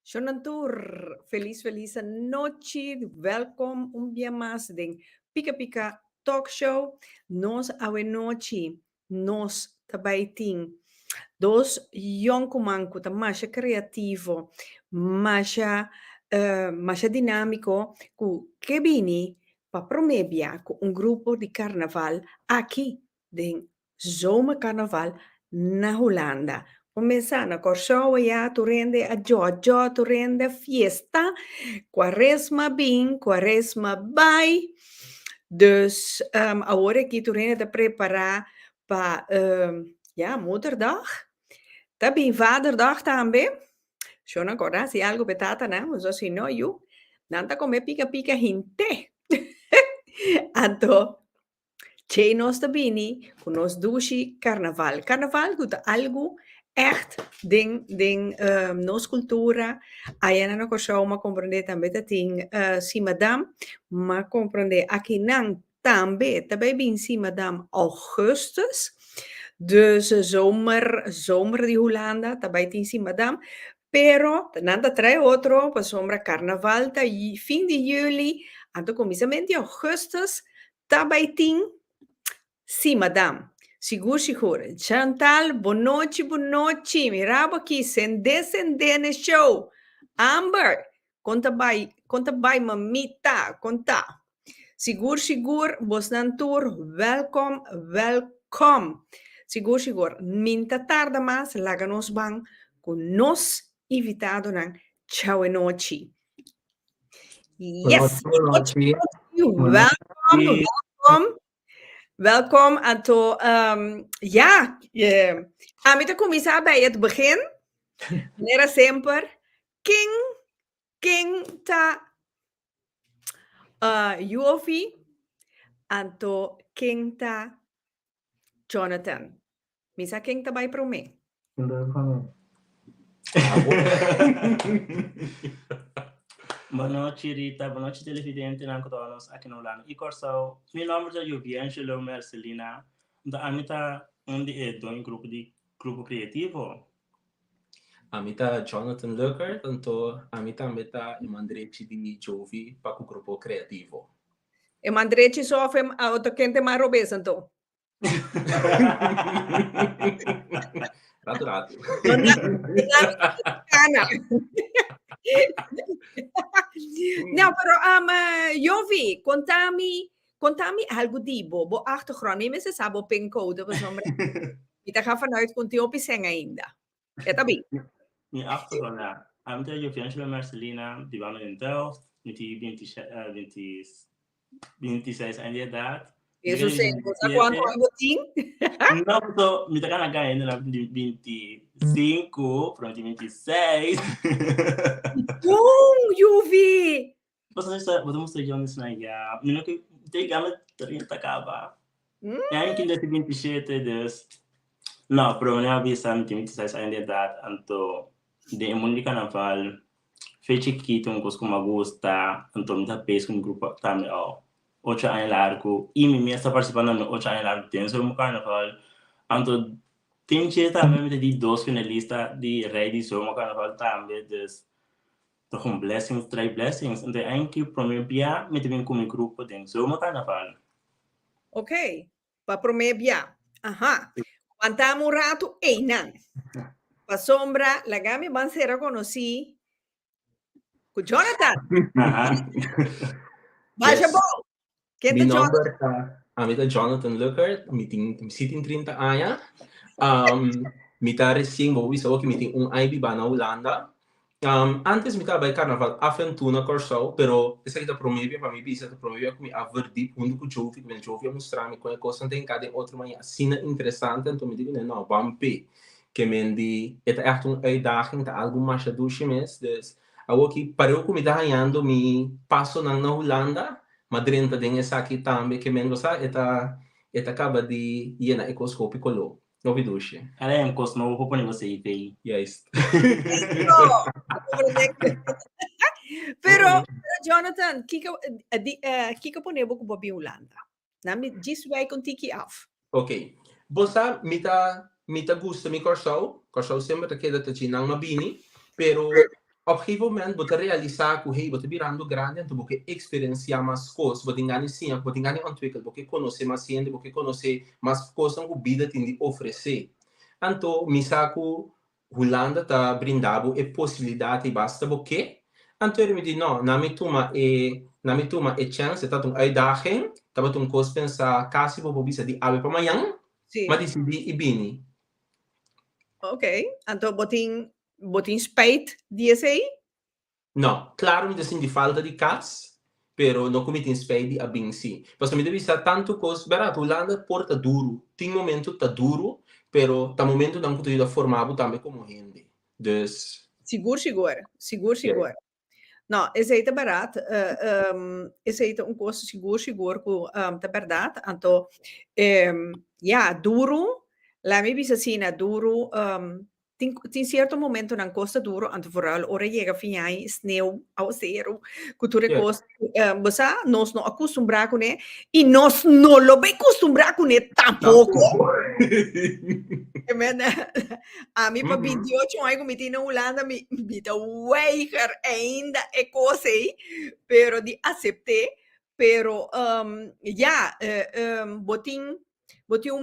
Shonantur, feliz noche. Welkom un día más de Pika Pika Talk Show. Nos awe noche, nos tabaiting. Dos jonkumanku, ta masha creativo, masha dinamico, cu che bini pa promebia cu un gruppo di carnaval aqui de zomercarnaval na Holanda. Começando com show ya tu rende a Giorgio, tu rende fiesta, quaresma bin, quaresma bai. Dus agora que tu rende te preparar para moederdag. Tá bem, vaderdag também. Schon agora se algo betata, né? Mas assim não eu. Nanta come pica pica hinte. Anto c'è nostra bini, con nos dushi carnaval. Carnaval gut algo echt nos cultura. Ayana no kosho ma comprende tambe ta ting si madam, ma comprende aqui nang tambe, tabe bin si madam augustus. Dus zomer di Holanda, tabai ting si madam. Pero, nanda tre otro, pa sombra carnaval, ta fin di juli, anto cominciamento di augustus, tabai ting. Sì, madame. Sigur, sigur. Chantal, buonanotte, buonanotte. Mirabo aqui, sende show. Amber, conta bai mamita, conta. Sigur, bosnantur, welkom. Sigur, minta tarda mas, laganos bang, con nos invitado nang ciao e noci. Yes, Buonanotte. welcome. Welkom Anto. Amita começar bij het begin. Nera sempre. King ta Yuofi. Anto King ta Jonathan. Misa King ta bij pro me. Buonanotte Rita, buonanotte televidente nan kotonos aqui no Holanda. E corso, meu nome é Angelo Marcelina. Da amita onde é do grupo criativo. Amita Jonathan Lucker, tanto amita mandreci di Jovi para o grupo creativo. E mandreci sofre auto quente mais robesa então. Rato. Não, pero Jovi, contami algo di bo achtergrond. Nem se sabe o pincode, maar soms ik ga vanuit komt die op je zeng ainda. É tá bem. Minha achtergrond, ja. Amita Angelo Marcelina, die wonen in Delft, met die 26 anos de idade. Isso sim, você quanto eu tinha? Não, tô me tocando aqui ainda na 25, pronto, 26. Jovi! Podemos ter Jonas na ya. Menino que tem gama 30 acaba. E aí que desde 27 dus. Não, pero não havia sabe 26 anos de idade, então de mundo de carnaval. Fez chiquito, um coisa como gosta, então me dá peso com um grupo também, ó. 8 anos largo, e me está participando no 8 anos largo, tem sobre o carnaval. Então, tem que também de 2 finalistas de rei de zomer carnaval também, dus toch een blessings, 3 blessings. En de eindje promebia met een come groep de zomercarnaval. Ok, pa promebia. Aha. Quantamo rato einan. Pa sombra, la gami bansera conosci. Con Jonathan. Baja bom. Mi number amita Jonathan Lucker, mi sitin 30 aia. Mi tare sing bo vi so che mi tin un IB ba na Holanda. Antes mi estaba in carnaval a Fentuna Corso, però è stata promessa per me, è stata promessa come a verdi, quando con Jovi, come Jovi a mostrarmi quelle cose in cada altra maniera, sina interessante, então mi dico, no, vampi, che mendi, è echt een uitdaging, dat algo mais douche mes, dus, ako ki, pareo ko mi dahayando, mi passo na Holanda, ma drinta din esa ki tambe, che mengo sa, eta acaba di, iena ecoscopico lo. No fiducia. Ela é um curso novo para você ir aí. Yes. Pero Jonathan, kika po nebo ko Bobby Holanda. Nami gisway kon tiki af. Ok. Bosa mita gusta mi corso sempre che da ci nang mabini, pero op een gegeven moment você realizar que hey, você virando grande, então você experienciar mais coisas, você engane sim, você engane ontwikkeld, você conhecer mais gente, você conhecer mais coisas que a vida tem de oferecer. Então, misaku Holanda tá brindando a possibilidade basta porque então ele me diz não, na minha turma é chance, tá um uitdaging, tá um coisa pensar, caso vou bisa de ave para amanhã, mas decidi e bini. Ok, então botin spijt disso aí? Não, claro, me dizem de falta de cas, pero não cometi spedi a bem sim. Porque me deve estar tanto coisa, barato, Holanda porta duro, tem momento tá duro, pero tá momento não que tu formado também como gente. Dus, Seguro. Não, esse aí tá barato. Esse aí tá custo seguro com tá verdade. Então, duro, lá me bisa assim, duro, tem certo momento não custa duro, então vooral hora chega fim aí, sneeuw, ao zero, cultura yeah. costa, você nós não acostumbramos com ele, e nós não lo bem acostumbramos com ele tampouco. A mim, para 28 anos, eu me na Holanda, me dá weiger ainda é coisa aí, pero de aceitar, pero botin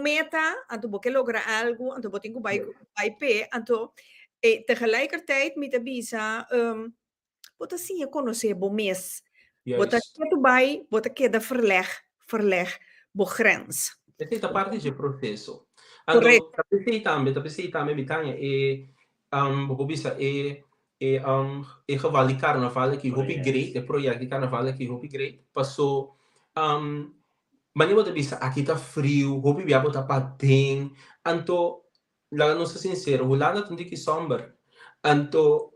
meta, então você lograr algo, então botin que vai pé, então tegelijkertijd met de visa, bota assim, conhecer bom mês, bota que vai, bota que da verleg, bo grens. Essa é a parte do processo. Correto. Então, tapesei também, Bitânia, vou bisa, geval de carnaval que hopi great, o projeto de carnaval que hopi great, passou, mas eu vou bisa, aqui tá frio, hopi viabo tá patem, anto, lá não sou sincero, Holanda tem que sombra, anto,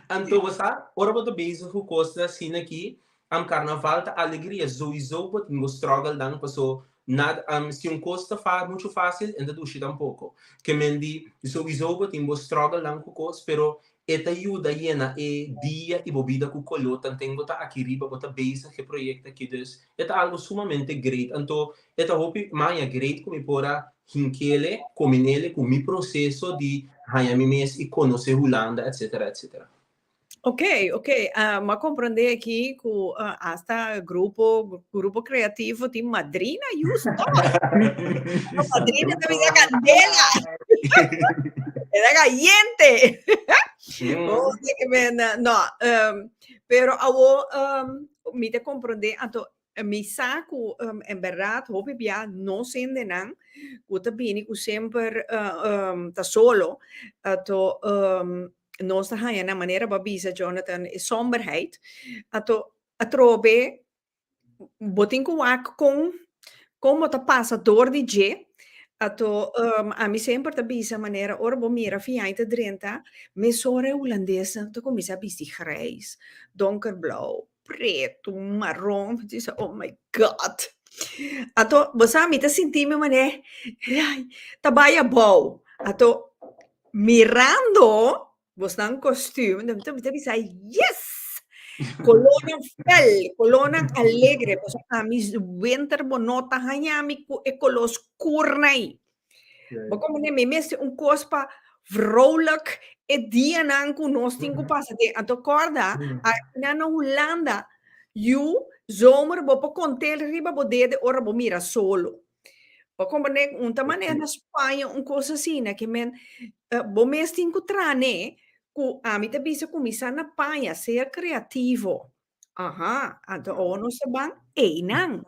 anto, você, ora vou bezig com coisas assim aqui, carnaval tá alegria, sowieso pode mostrar dan passou nada, se costa faz muito fácil, ainda dushi tampouco. Que mendi sowieso pode mostrar dan com coisa, pero eta ajuda yena dia e bobida com colota, tem bota aqui riba, bota base que projeto aqui dus. Eta algo sumamente great. Então, eta hope maya great como pora hinkele, cominele com mi processo de hanhami mes e conhecer Holanda, etc. Ok, ma compreender aqui que hasta grupo criativo de madrina justo. A madrina também é candela. É caliente. No, pero me te compreender, então mi saco em verdade, hope já não sendo não, que também que sempre tá solo, então nós está aí na maneira babisa Jonathan é somberheid a trobe botin com como tá passa dor de je a mim sempre tá bisa maneira ora bom mira fia te drenta me sora holandesa tu começa a bisti grijs donkerblauw preto marrom diz oh my god você me tá sentindo mané tá baia bom mirando você dá costume, então você diz, yes! Colona alegre, você a mis winter bonota hanhami ku ecolos kurnai. Mas como me meste cospa vrolijk dia nan ku nós tinha passa de então corda na Holanda zomer bo contel riba bo de ora bo mira solo. Mas como maneira na Espanha coisa assim, né que men bo mes tinha trane a mim também se começar na panha, ser criativo. Então o nosso bang, não.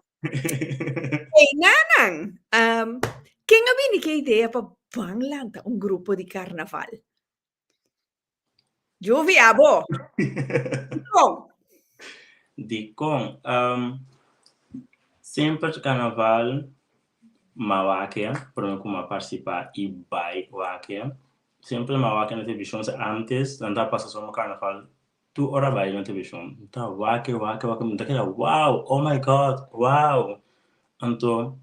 Quem a que ideia para banglanta grupo de carnaval? Eu vi a bo. Dicom, sempre carnaval, mawakia, para como participar e vai wakia. Sempre mawakia na televisão antes, andar passar só no carnaval, 2 horas vai na televisão. Então, wakia, muita coisa, wow, oh my god, wow. Então,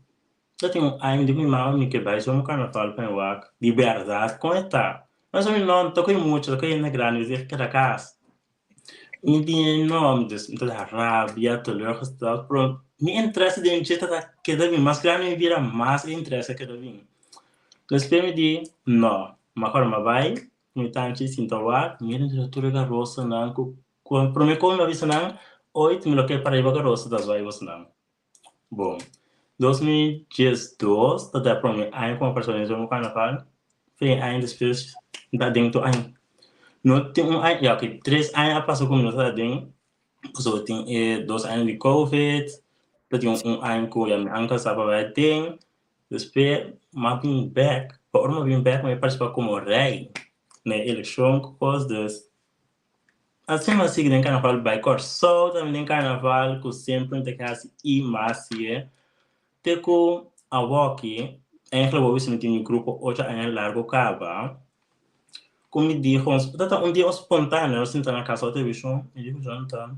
eu tenho de minha mãe que vai só no carnaval para wak, de verdade, como está? Mas eu não toquei muito, toquei na grande, eu disse que era casa. Hindi enorm, dus met de rabia, teleurgesteld. Pero mi interesse de een chita que deve mais grande me vira mais interesse que deve. Dus para mim di, não, mas agora vai, mi tanti sintowa, mi direttore da rosa nan ku pro me come avisa nan, oito me lo que para iba rosa das vai você nan. Bom, 2012, dat é para mim, aí com a personagem no carnaval, foi aí depois da dentro aí. Não tem aí, já que 3 anos passou como nós dentro, so tem 2 anos de Covid, dat yung ano ko yan angka sa pabating, depois mapping back, por mapping back may participar como rei na eleição que pôs dus. Assim mas sigue em carnaval by cor, só também em carnaval que sempre tem que ir mais te ko a walkie, en geloof is met een groep 8 anos largo cava. Como dijo, dat dia espontâneo, assim tá na casa da televisão, e digo Jonathan,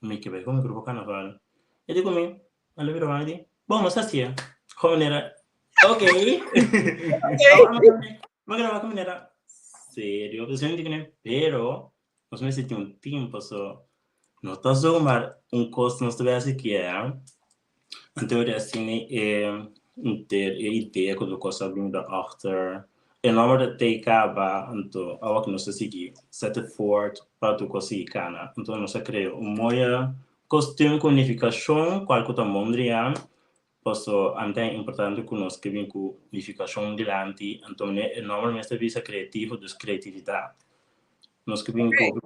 me que vai com o grupo carnaval. E digo me, ela virou e disse, bom, mas assim, como era, ok. Mas gravar como era, sério, eu não digo nem, pero, nós me sentimos tempo, so, não tá só custo não estivesse aqui, então assim, ter ideia quando eu sabia daarachter. En dan dat TK então ao que nós seguir set forth para tu conseguir cana. Então nós criamos mooie costume com unificação, qual que mondrian, posso ante importante que nós que vem com unificação delante, então normalmente visa criativo, dus criatividade. Nós que vem com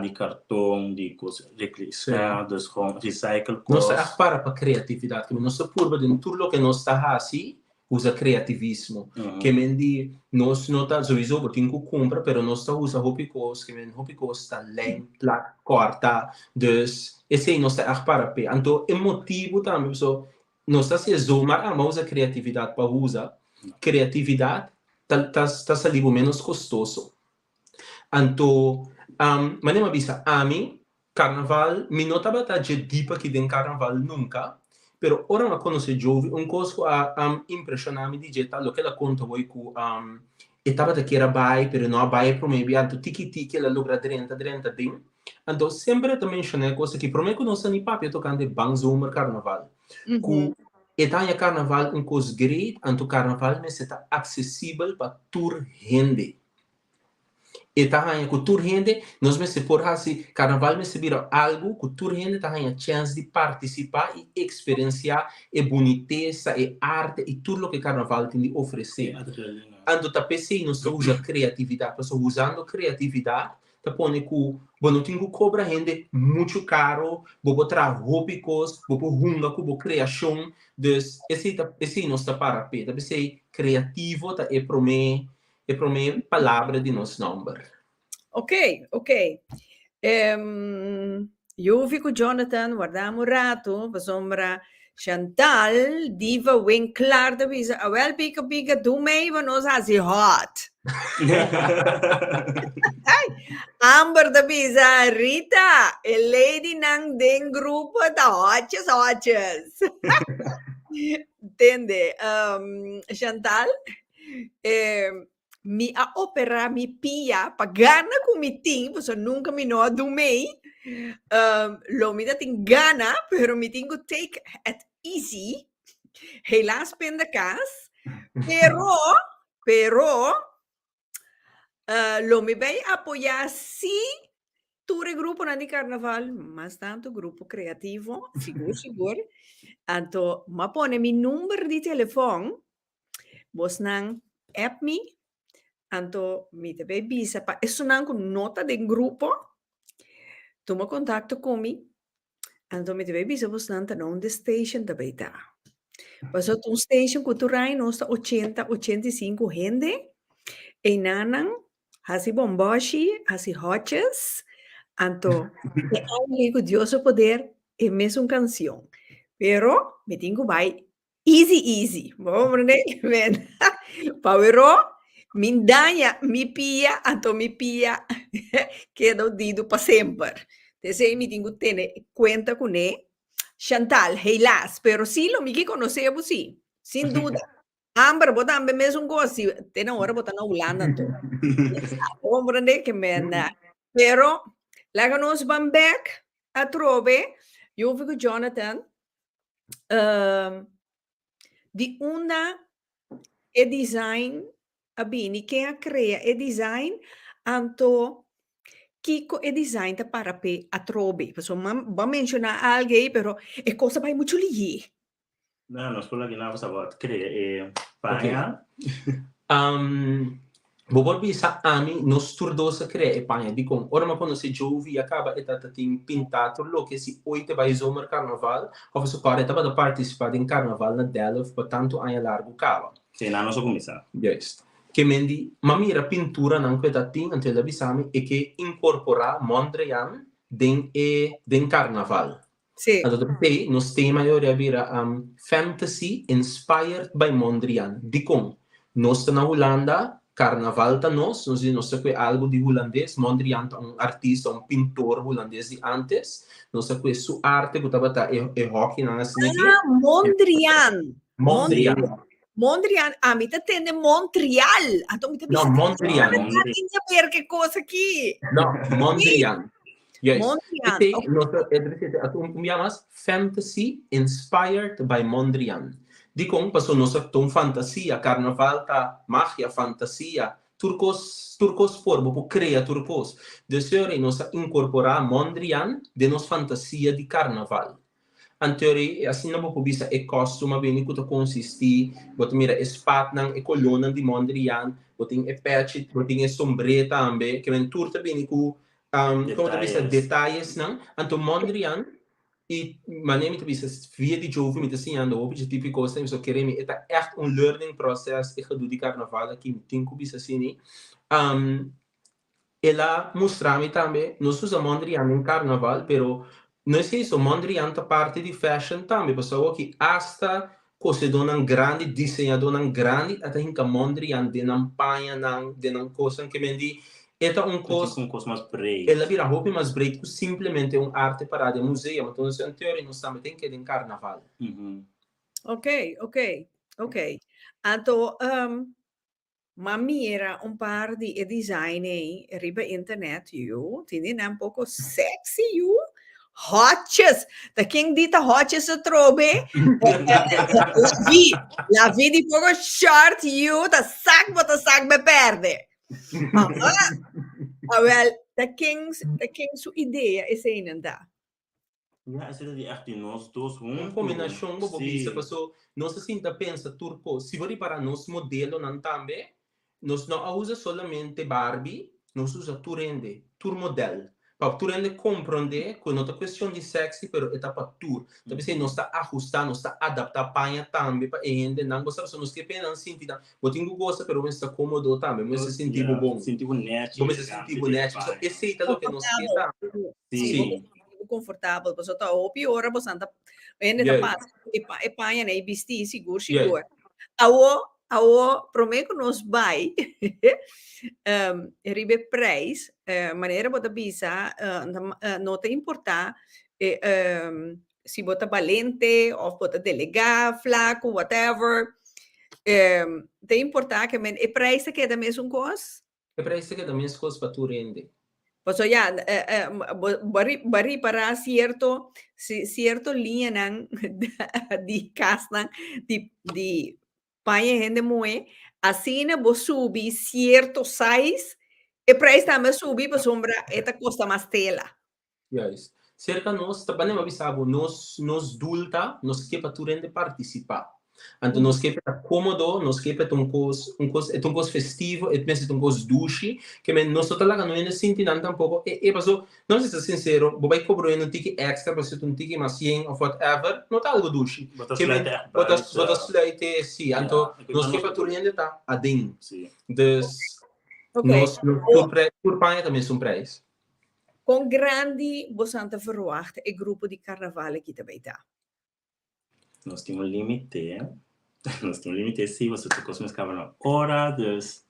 de cartão, de coisas reciclar, dus gewoon recycle coisas. Nós para criatividade, que nós purba de tudo o que nós está assim. Usa criativismo, que mendi nós não tá sowieso porque tem que comprar, pero nós tá usa hopicos, que mendi hopicos tá lenta, corta, dus esse nós tá para pe. Então é motivo também, so nós tá se zoomar a usa criatividade para usar, criatividade tá salivo menos custoso. Então, mas nem avisa a mim carnaval, me não tava tá de dipa que tem carnaval nunca. Pero ora ma conosce Giovi, un coso a impressionami di getta, lo che la conto voi cu etapa che era bai, per no bai pro me bianto tiki la logra 30 din. Ando sempre to menzione cose che pro me conosce ni papi toccante Bangzomer carnaval. Cu etania carnaval un cos great, anto carnaval me seta accessibile pa tur gente. Tahanha cultura gente, nós me se por assim, carnaval me se vira algo, cultura gente tahanha chance de participar e experienciar a boniteza, a arte e tudo o que carnaval tem de oferecer. Ando tá pensei, nós usa criatividade, nós usando criatividade, tá põe que não tem que cobrar gente muito caro, vou tra roupas, vou hunga com criação, dus esse nós tá para pé, tá pensei criativo, tá é para mim palavra de nosso nome. Ok. Io fico Jonathan, guardiamo un rato, sombra Chantal, diva wing klaar de visa, wel pika, doe mee, want ons has hot. Amber de visa, Rita, e lady nang ding grupo da hotjes. Entende? Chantal, mi a opera mi pia pagana com mi ting, porque nunca me no do mei. Lo mi dat in Ghana, pero mi tengo take it easy. Helaas pindakaas. Pero lo mi bei apoiar si ture grupo na di carnaval, mas tanto grupo creativo, sigur. Anto, ma pone mi numero di telefono, vos nang app mi, anto mi te bei bisa pa eso nang con nota del grupo, toma contatto con mi, anto mi te bei bisa vos nang tanon de station da beita. Paso un station cultural nosta 80-85 gente, e nanan, hasi bomboshi, hasi hotches, anto, e algo Dioso poder, e mesmo canção. Pero, me tengo vai easy. Vamos ver, Powerò, mi danha, mi pia, anto mi pia, quedo dido para sempre. Te mi tengo tener cuenta con él. Chantal, helaas, pero sí lo mi que conocemos, sí, sin duda. Amber, botan be mesmo gosto, tem na hora botar na Holanda, anto. Vamos ver que me anda. Pero, laga nos van back a trove, eu fico Jonathan, di una e design abini quem cria e design anto Kiko e design ta para pe a trobe. Insomma, va mencionar alguém, pero é coisa vai muito lì. No, non scuola che non stavo crea Paia. Bobol bisa ami nos turdosa crea e paia di con ora ma quando si giovi acaba e tata tin pintato lo che si oite vai zomer carnaval of so pare tava da participare in carnaval na Delft per tanto anni largo cava. Sì, non so come sa. Yes. Che mendi ma mira pintura nan queta tin ante la bisami e che incorpora Mondrian den carnaval. Sì. Allora, te, nos tema io avere fantasy inspired by Mondrian. Di con, nos na Holanda, carnaval ta nos sa que algo di holandês, Mondrian un artista, un pintor holandês di antes, nos sa que su arte butava ta e hockey na sineki. Mondrian. Mondrian. Mondrian, mi ta tende Montreal. No, Mondrian. Perché cosa aqui? No, Mondrian. Yes. Mondrian. Okay. Llamas fantasy inspired by Mondrian. Di con passo nossa ton fantasia, carnaval ta magia, fantasia, turcos forbo, po crea turcos. De seure nossa incorporar Mondrian de nos fantasia di carnaval. Anteori, assim não vou bisa e costume bem que consisti, bot mira espatnan e colonna di Mondrian, botin e patch, botin e sombreta ambe, que men turta bem ku como tu vista detalhes, não? Anto Mondrian e maneira tu vista via de jovem me ensinando o objetivo coisa, eu querem é echt learning process e gedoe de carnaval aqui me tem que bisa assim, ela mostra-me também, nós usamos Mondrian em carnaval, pero não sei se Mondrian tá parte de fashion também, pessoal que hasta cose donan grande disegnador grande até hinca Mondrian de nan panha nan de nan coisa que mendi eta un coisa mais break. Ela vira roupa mais break simplesmente arte para de museu, então em teoria nós também tem que ir em carnaval. Ok. Então, mami era un par di design riba internet you, tini un poco sexy you, hotches, da quem dita hotches se trobe, la vi di poco short you, ta sac me perde. Well, da quem su idea é sem andar. Ja, essa é echt nós dois Uma combinação bobo bisa passou, nós assim da pensa turco, se for para nós modelo não também, nós não usa solamente Barbie, nós usa turende, tur model. Para turende compreender que não é questão de sexy, pero é para tur. Então se nós está ajustar, nós está adaptar panha também para ainda não gostar só nós que pena sentir, botinho gosta, pero mas está cômodo também, mas se sentir bom. Sentir bonito. Como se sentir bonito, esse é o que nós quer. Sim. Confortável, você tá ou pior, você anda ainda tá e panha nem vestir seguro. Ao prometo nos vai ribe prijs maneira bota bisa não tem importar se bota valente ou bota delegar flaco whatever tem importar que men e prijs que é da mesma coisa e prijs que é da mesma coisa para tu rende. Pues ya, bari para cierto linha di castan di panha gente moe, assim na bo subi certo size e preço também subi para sombra eta costa mais tela. Yes. Cerca nós também me avisava nos dulta, nos que para tu rende participar. Então nós que para cômodo, nós que para um cos festivo, e pensa um cos duche, que men nós toda lá não é senti não tampouco e passou, não sei se sincero, vou vai cobrar um ticket extra para ser um ticket mais 100 ou whatever, não tá algo duche. Que men bota slide sim, então nós que para tu rende tá adin. Sim. Dus nós por panha também são preços. Com grande bostante verwacht e grupo de carnaval aqui também tá. Nós temos um limite, sim, você tem que escrever na hora, dus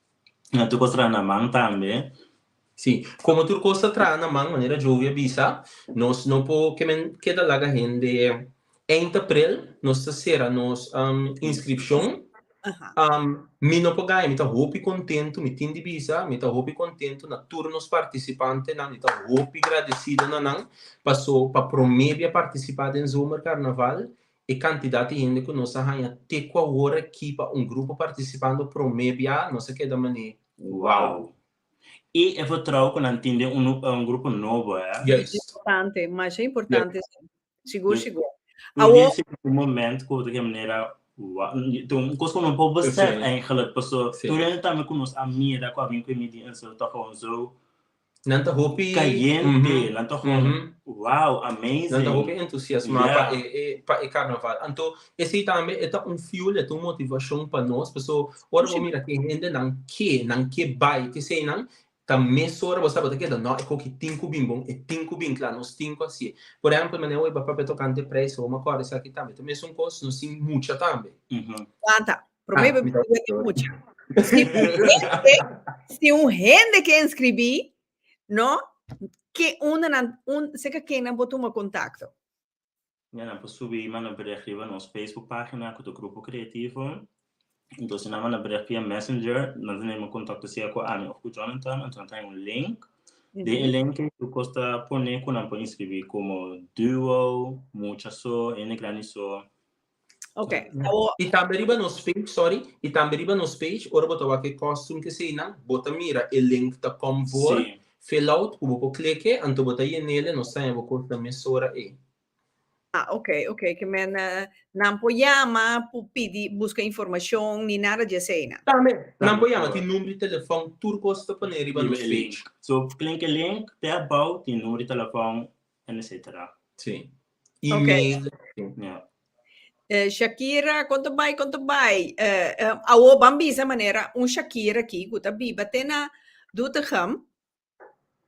tu costa na mão também. Sim, como tu costa na mão, maneira jovem bisa, nós não po que da laga gente em abril, nós será nos inscrição. Mi não pagai, mi tá hopi contento, mi tindi bisa, mi tá hopi contento na turnos participantes, na mi tá hopi agradecido na passou para prometer participar em Zomer Carnaval. e quantidade de gente que nós há até qual hora que um grupo participando pro meia, não sei que da maneira. Uau! E eu vou trabalhar com entender grupo novo, Yes. Importante, mas é importante, seguro, seguro. Eu vi um momento que de maneira, então, coisa não pode ser eigenlijk, pessoa, tu ainda também com nós a mira com a vim com media, então tá com zo, Nanta hopi caliente, nanta com, wow, amazing. Nanta hopi entusiasmar para carnaval. Então, esse também é fio, é uma motivação para nós, pessoa, ora vou mirar que ainda não que vai, que sei não, também sora você sabe que não é que tinco bimbom, é tinco bim, claro, nós tinco assim. Por exemplo, mas eu vou para tocante preço, uma coisa isso aqui também são coisas, não sim muita também. Tá, prometo muita. Se gente que inscrevi, não, que sei que quem não botou um contato. Ja, não posso subir, mas não berichtje van onze Facebookpagina, com o grupo criativo. Então, se não mandar bericht via Messenger, nós temos contato com a Ami ou com o Jonathan, então tem link. De link tu costa poner com não pode inscrever como duo, muchaso, granizo. Ok. E também nos page, e também nos page, ora botar aqui costume que sei não, bota mira o link tá como for, fill out, o clique, então bota aí nele, nós temos o da emissora aí. Ok, que men não chama, pedir, busca informação, nem nada de assim. Também, não pode chamar, tem número de telefone, tudo costa para nele, nos page. So, clique link, te about, tem número de telefone, etc. Sim. E-mail. Shakira, quanto vai? A o bambisa maneira, Shakira aqui, que tá biba, tem na Doetinchem,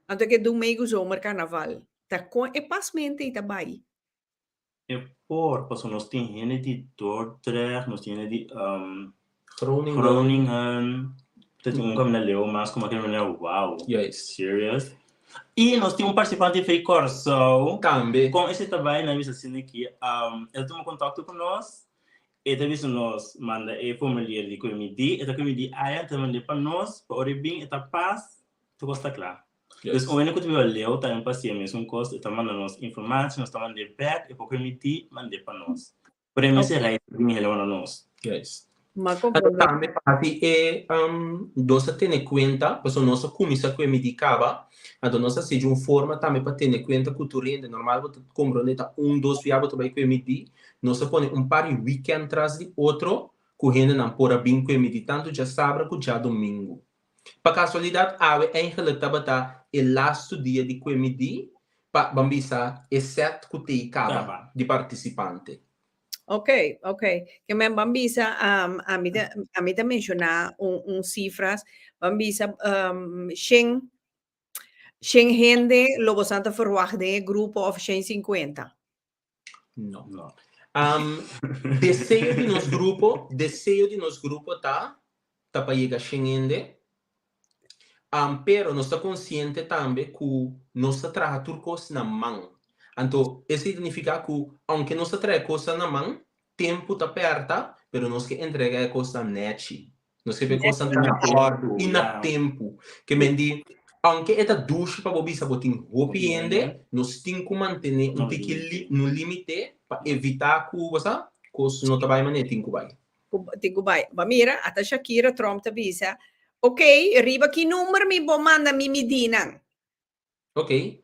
até que do meio zomer carnaval. Tá com e pasmente e tá vai. Pas nós temos gente de Dordrecht, nós temos de Groningen. Dat is na Leo, mas como aquele menino, wow, yes. Serious. E nós temos participante de Fake Corso. Também. Com esse trabalho, nós vimos assim aqui, ele tomou contato com nós, e talvez nós manda o formulário de comida, e a comida aí também para nós, para o bem, e tá paz, tu gosta claro. Dus o único que eu leu, tá em paciência mesmo coisa, tá mandando nós informação, nós tá mandando back, e para comida, manda para nós. Por isso, será que ele leva nós. Yes. Também é nós temos em conta, porque nós começamos com a medicava, então nós temos uma forma também para ter em conta que o rende normal, você compra 2 viagens para com a medi, nós põe par de weekend atrás de outro, que o rende não pode bem com a medi, tanto já sábado como já domingo. Para casualidade, eigenlijk estava o last dia de com a medi, para bambisa, exceto que tem cava de participante. Ok. Que me bambisa, a mim também mencionar cifras, bambisa, 100 gente, logo santa verwachte, grupo of 150. No. Desejo de nos grupo tá para chegar a 100 gente, pero nós está consciente também que nós está trazendo turcos na mão. Então, isso significa que, aunque nós traz coisa na mão, tempo está perto, pero nós que entrega coisa net. Nós que coisa na hora e na tempo. Que me diz, aunque esta ducha para bobisa botin roupi ende, nós temos que manter tique no limite para evitar que você coisa não trabalhe maneira tinco vai. Tinco vai. Mira, até Shakira Trump te bisa. Ok, arriba que número me vou mandar me medina. Ok.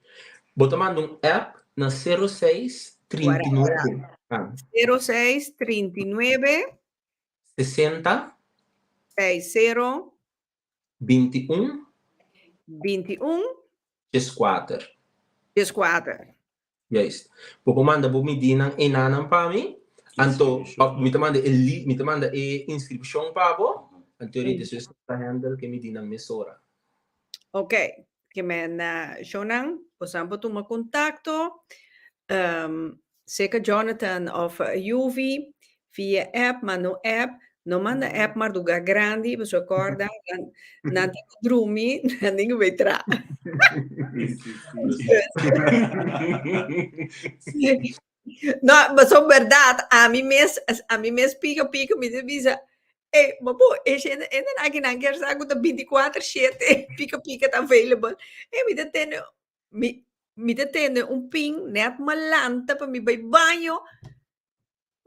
Bota manda app na 0639 0639 60 60 21 14. Yes. Poco manda bo medina enanam para mim. Anto me manda e inscrição para bo. Anto ri this is the handle que medina mesora. Ok. Que me na shonan, posamos tomar contacto. Seca Jonathan of UV via app, mas no app, não manda app, mas do grande, você acorda, não tem drumi, não tem que entrar. Não, mas é verdade, a mim mesmo pica, me avisa, mas pô, ainda não quer saber que 24/7 pica tá available. Me detendo ping, net malanta para me vai banho.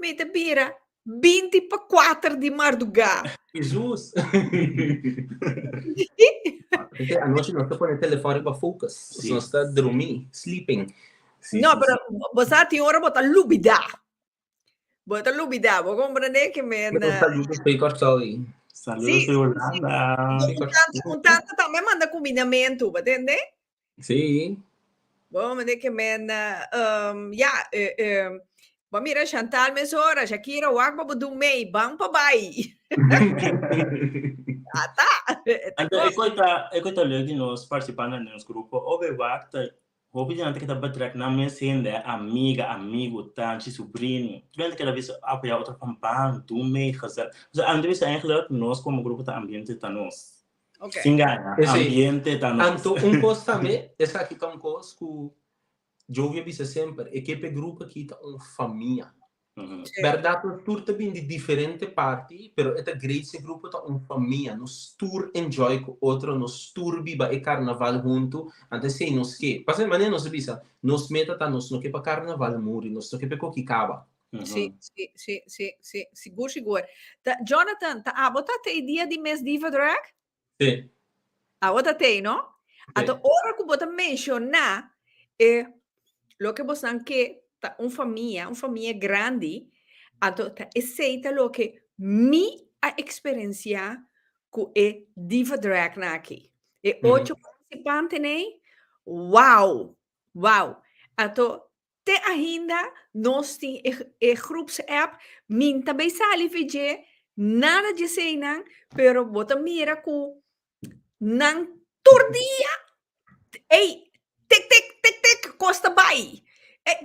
me te bira 24 di madrugada. Jesus! Perché a noite non sta pone telefone per focus, Sì. non sta dormir, sleeping. Sì, No, sì, però bosati ora bota lubida. Bota lubida, vuoi comprendere che Me lo saluto per i corcioi. Saludos de Holanda. Sì, un tanto também manda combinamento, entende? Sì. Vamos dizer que men, vamos mirar Chantal mesora, Shakira, Wagba, Budum Mei, bang pa bai. Tá. Ik weet leuk die nos participando nos grupo. Ove wakta, hopi di que tá batrek na minha sende amiga, amigo, tante, sobrinho. Terwijl ik dat wist apoiar outra campagne, doen mee gezet. Dus aan de eigenlijk nos como grupo tá ambiente tá nos. Ok. Singa, ambiente tá nos. Anto coisa também, essa aqui tá coisa que eu vi sempre, é que o grupo aqui tá família. Verdade, tour também de diferente parte, pero esta grande grupo tá família. Nos tour enjoy com outro, nos tour biba e carnaval junto. Antes sei nos que, passa maneira nos bisa, nos meta tá nos no que para carnaval muri, nos no que para coquicaba. Sì, sicuro. Jonathan, bota te dia di mes diva drag? Sì. Bota te, no? Ato ora che bota menziona lo che bota anche famiglia grande, ato e seita lo che mi a experiencia cu e diva drag naki. E 8 participanti nei? Wow! Ato te ainda nós tem groeps-app, min também sali VG, nada de sei não, pero bota mira ku nang turdia, ei, tek, costa bai.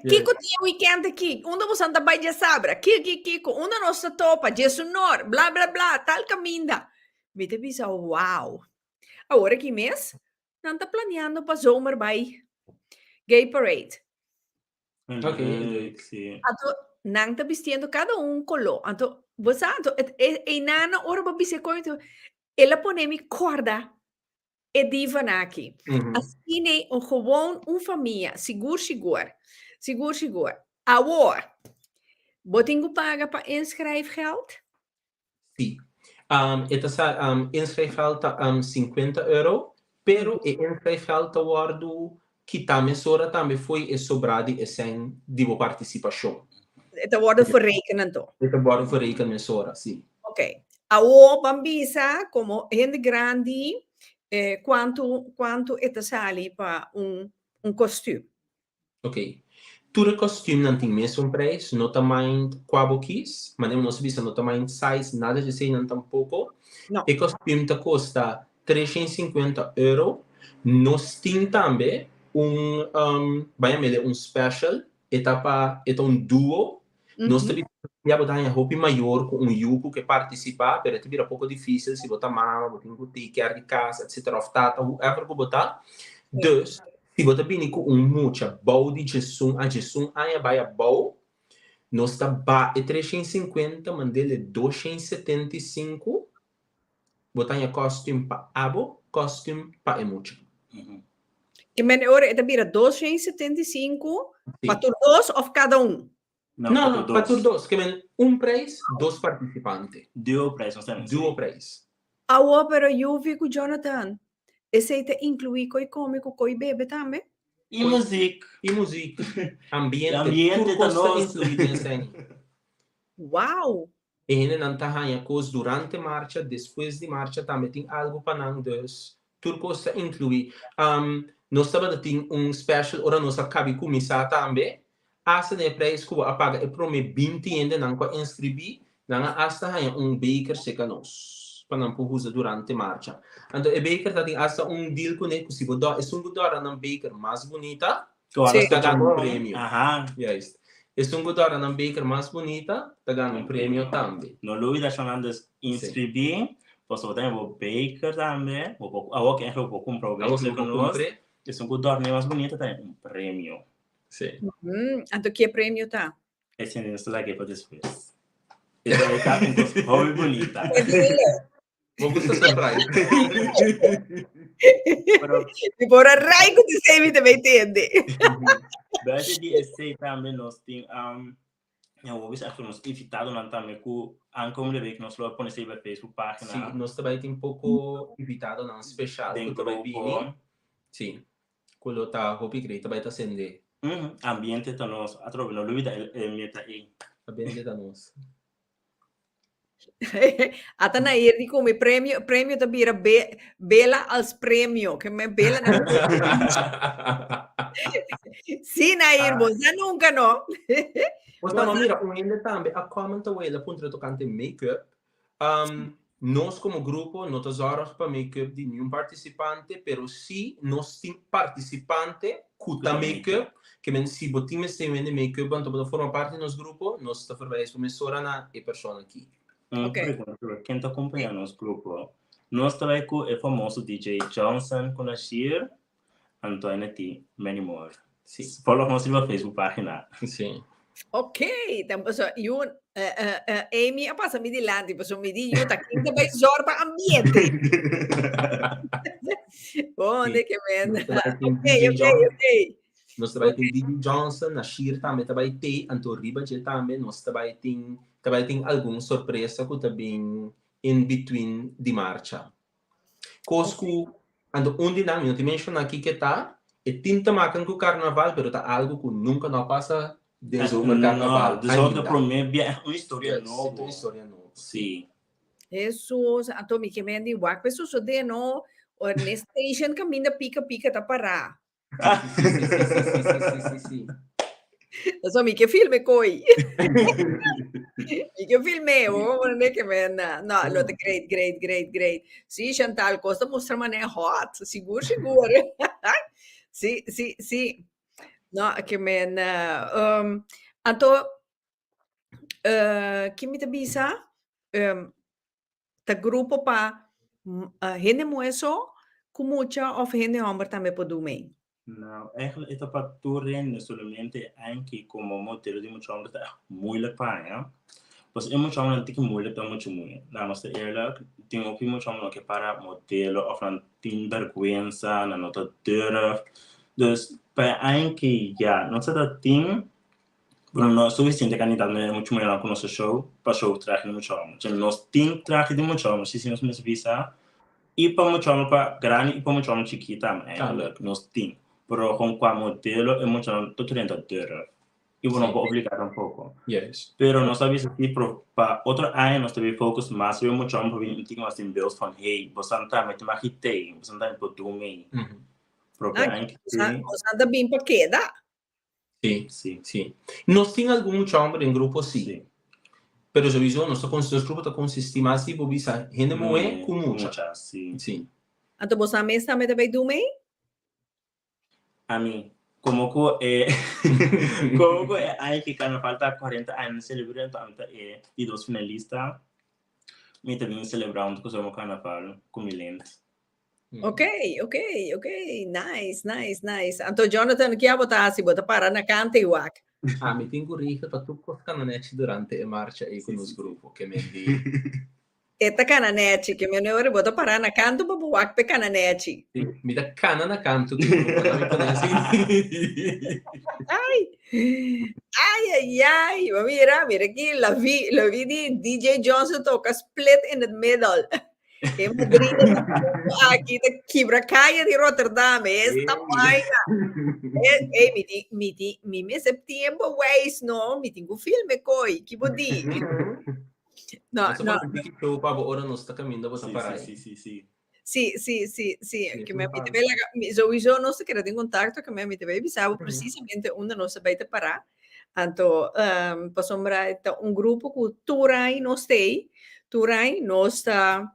Kiko tinha weekend aqui, onde você anda bai de sabra, Kiko, onde nossa topa, de sonor, blá, tal caminda. Me te bisa, wow. Agora que mês, não tá planeando para zomer bai Gay Parade. Ok, sim. Ato nang tá vestindo cada color. Ato você e nana ora ba bise coito ela ponemi corda e diva naki. Assim né gewoon família seguro. Agora botingo paga para inschrijfgeld? Sim. Esta inschrijfgeld tá €50, pero e inschrijfgeld tá guardo que também sora também foi sobrado e sem divo participação. Ito worden verrekenen to. Ito worden verrekenen sora, sim. Ok. Awo bambisa como gente grande quanto ita sali para costume? Ok. Tudo costume não tem mesmo preço, não tamanho quabo quis, mas não se não tamanho size, nada de ser não tampouco. Não. E costume tá custa €350. Nós tem também vai special, etapa, duo. Nós também botar em roupa maior com yuko que participa, pero te vira pouco difícil se botar mama, botar ticket de casa, etc. Of tata, whoever que botar. Dus, se você vem com muita boa de Jesus, a Jesus aí vai a boa, nós tá ba e 350, mandele 275, botar em costume para abo, costume para emoji. Que menor ita bira 275 para todos ou cada Não, para todos, que men preço, dois participantes. Duo preço, não sei. Duo preço. Awo, pero eu vi com Jonathan. Esse te inclui coi cômico, coi bebe também? E música. Ambiente tá nosso. Uau! E ainda não tá ganhando coisa durante a marcha, depois de marcha também tem algo para não dus. Tudo coisa inclui. Nós também tem special, ora nós acabamos de começar também. Asa de preço que apaga e prome 20 ainda não com inscrever, não hasta ganha baker seca nós. Para não usar durante a marcha. Então, o baker tem hasta deal com ele, se você é godora na baker mais bonita, está ganhando prêmio. Yes. É godora na baker mais bonita, está ganhando prêmio também. No Louis da chamando inscrever, você tem o baker também, o que é um pouco problema com nós. É godora mais bonita tem prêmio. Sim. Então, que prêmio tá? Esse é o que para depois. Esse aí tá com hobby bonita. Vou gostar surprise. E por a raigo de sempre também entende. Bate de esse também nós tem Eu vi que nos invitado não também que ancomo de que nós lo põe sempre Facebook página. Sim, nós também tem pouco invitado não especial que também vini. Sim. Quello tá hopi great também tá sende. Ambiente tá nós atrove no lui da meta aí. Ambiente tá nós. Até na ir come prêmio da bira bela als prêmio que me bela na Sim, na ir você nunca não. Mas na bira ainda também a comenta ela punto tocante make-up. Nós como grupo não temos horas para make-up de nenhum participante, pero sim nós temos participante que make-up, que men se botimos tem make-up, então para formar parte do nosso grupo, nós está formando professora na e pessoa aqui. Okay. Quem está acompanhando nosso grupo, nós também com o famoso DJ Johnson com a Shir, Antônio T, many more. Sim. Follow nós na Facebook página. Sim. Ok, então yun Amy passa mi di lá, tipo so mi di yun ta kinda vai zorba ambiente. Onde que men? Ok. Nós também tem DJ Johnson, na Shir também tem Anto Riba já também, nós também tem alguma surpresa que também in between de marcha. Cosco ando onde não te menciono aqui que tá e tinta macan com o carnaval, pero tá algo que nunca não passa desde o carnaval. Desde para mim é uma história nova. Uma história nova. Sim. Jesus, ato mi que men di wak peso so de no or ne station caminha pica tá parar. Sim. Aso mi que filme coi. Mi que filme, né que men. No, lo great. Sim, Chantal Costa mostra mané hot, seguro. Sim. No, que men ato que me te bisa ta grupo pa gente moeso kumucha of gente hombre também pode bem. Não, esta fatura não somente anche como modelo de muito homem tá muito para, pois é muito homem que muito tá muito. Na nossa era tem o que muito homem que para modelo of não tem vergonha, não nota dura. Dus para anche já não se dá tem não suficiente candidato né muito melhor com nosso show para show traje muito homem. Já nós tem traje de muito homem, se nós nos visa e para muito homem para grande e para muito homem chiquita, nós tem. Pero con qua modelo è molto orientatore. Io non può obbligare un poco. Yes. Pero non sabe se tipo pa otro año nos deve focus más yo mucho un poco in más in bills van hey, bosanta met ma hitei, bosanta in potume. Proprio anche bosanta bin pa queda. Sì. Nós tem algum chambre em grupo sim. Pero se viso nosso grupo tá consiste mais tipo bisa gente moe com mucha. Sim. Anto bosanta mesa também deve dormir? A mí, como que hay que cuando falta 40 años celebrando y dos finalistas, me también celebrando que somos carnaval con mi lente. Ok, nice. Anto Jonathan, que bota para na canta e wak. Mi tengo rica para tu cananete durante a marcia e con lo gruppo che mi di Eta cananete, que meu neuro bota parar na canto babu wak pe cananete. Mi dà cana na canto che non mi conhece. Ai, mira aqui, la vi di DJ Johnson toca split in the middle. Em Madrid, aqui da quebra-caia de Rotterdam, esta vaina. Mi setembro, ways, no, mi tengo filme coi, que bodi. No. Show para ora non sta camminando a parar. Sì, che mi avete sowieso non sta in contatto che mi avete avisado precisamente onde non sapete parar. Anto passombra un gruppo che turai non stai, turai non sta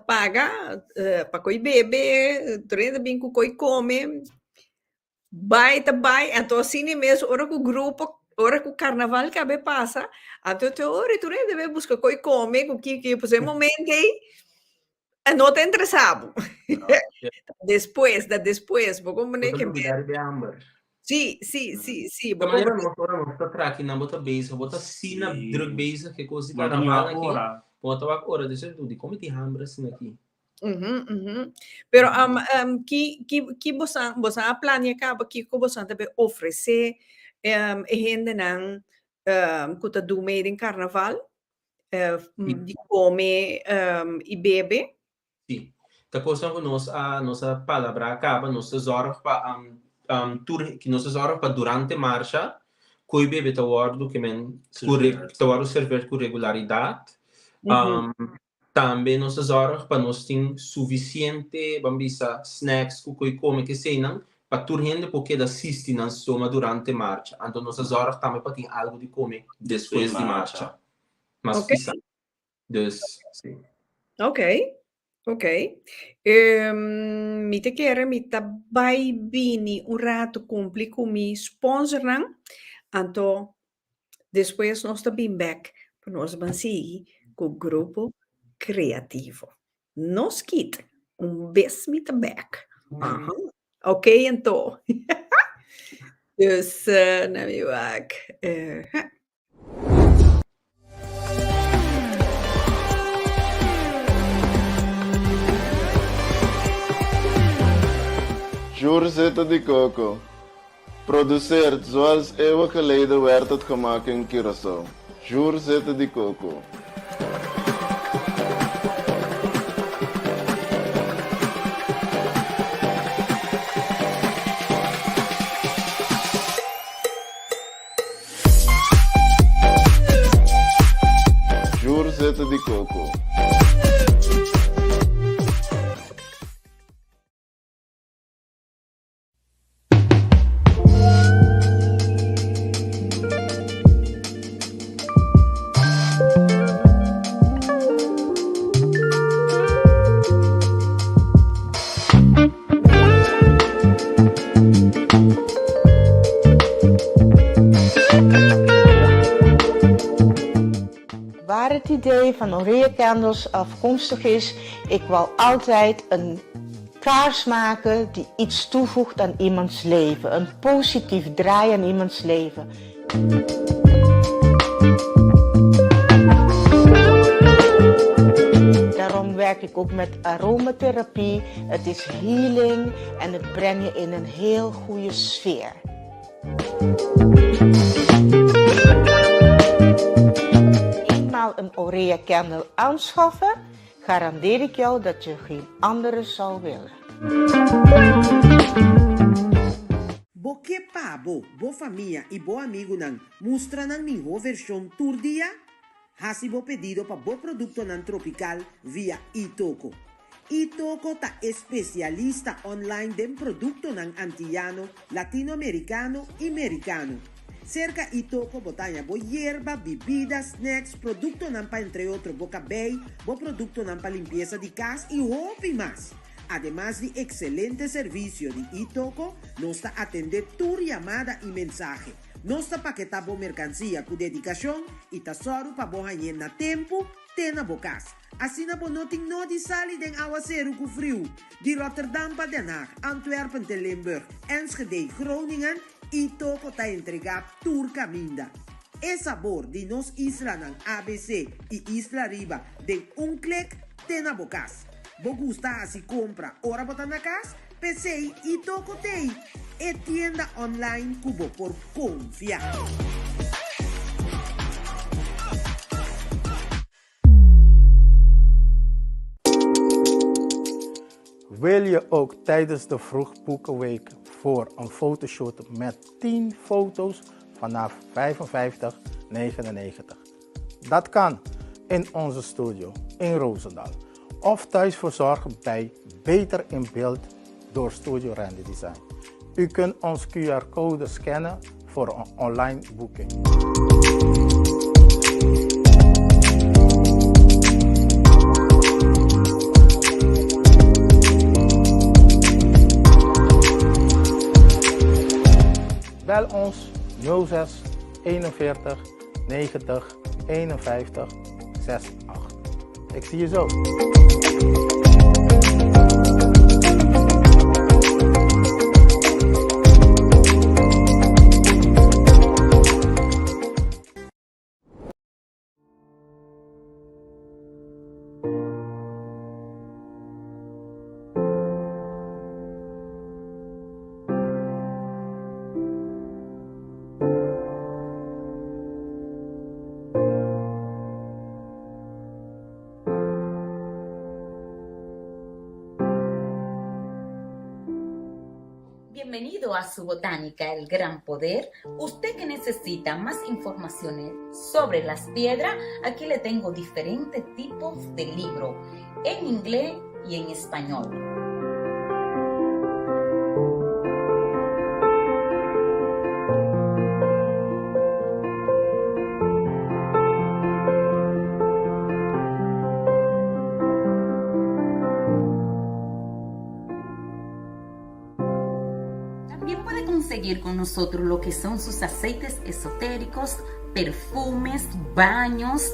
paga para coi bebe, turai bem com coi come. Vai, anto assim mesmo, ora com o grupo ora que o carnaval que abe passa, até ora tu deve buscar coi come, com que por esse momento aí não te interessava. Depois, como nem que Sì. Ma era non sta tracking, non bota base, bota sina drug base che così carnaval aqui. Bota ora dice tu di come ti hambras aqui. Pero que você planeja que você deve oferecer gente não kuta do meio em carnaval, Sì, di come i bebe. sì. Da cosa que a nossa palavra acaba, nossa zorg pa que nossa zorg pa durante marcha, coi bebe tawardo que men tawardo server com regularidade. Mhm. Também nossa zorg pa nós tem suficiente bambisa snacks com coi come que senang pa turhende porque da assisti na stoma durante marcha. Então nossa zorg também pa tem algo de comer depois de marcha. Mas Ok, fissa. Dus, sim. ok, ok. Mi te keren, mi ta bai bini un rato cumpli con mi sponsor nan, anto después nos ta bin back, per nos bansi con gruppo creativo. Nos kit, un bes mi ta back. Aha. Ok, ento. Dus, naar mi back. Joorzitten de Coco. Produceert zoals eeuwen geleden werd het gemaakt in Curaçao. Joorzitten de Coco. Joorzitten de Coco. Waar het idee van Aurea Candles afkomstig is, ik wil altijd een kaars maken die iets toevoegt aan iemands leven. Een positief draai aan iemands leven. Daarom werk ik ook met aromatherapie. Het is healing en het brengt je in een heel goede sfeer. Eenmaal een Aurea Candle aanschaffen, garandeer ik jou dat je geen andere zal willen. Bo que pabo, bo familia y bo amigo nan mustra nan minho versión tour dia? Hasi bo pedido pa bo producto nan tropical via Itoco. Itoco ta especialista online den producto nan antillano, latinoamericano y americano. Cerca Itoco botanya bo hierba, bebidas, snacks, producto nan pa entre otros boca bay, bo producto nan pa limpieza de casa y hopi más. Además de excelente servicio de Itoco, nos está atender tu llamada y mensaje. Nos está paquetando mercancía con dedicación y tesoro para vos na tempo, tena bocas. Así na bonoting no di sali den aguacero con frio. Di Rotterdam pa Den Haag, Antwerpen te Limburg, Enschede, Groningen, Itoco ta entrega tour caminda. El sabor de nos isla nan ABC y Isla Riba de un clic tena bocas. Bo gusta así compra ora botana casa, PC y Toco Tei. E tienda online cubo por confiar. Wil je ook tijdens de vroegboekenweek voor een fotoshoot met 10 foto's vanaf $55,99? Dat kan in onze studio in Roosendaal. Of thuis verzorgen bij Beter in Beeld door Studio Randy Design. U kunt ons QR-code scannen voor een online boeking. Bel ons 06 41 90 51 68. Ik zie je zo. Bienvenido a su botánica, el gran poder. Usted que necesita más informaciones sobre las piedras, aquí le tengo diferentes tipos de libros, en inglés y en español. También puede conseguir con nosotros lo que son sus aceites esotéricos, perfumes, baños,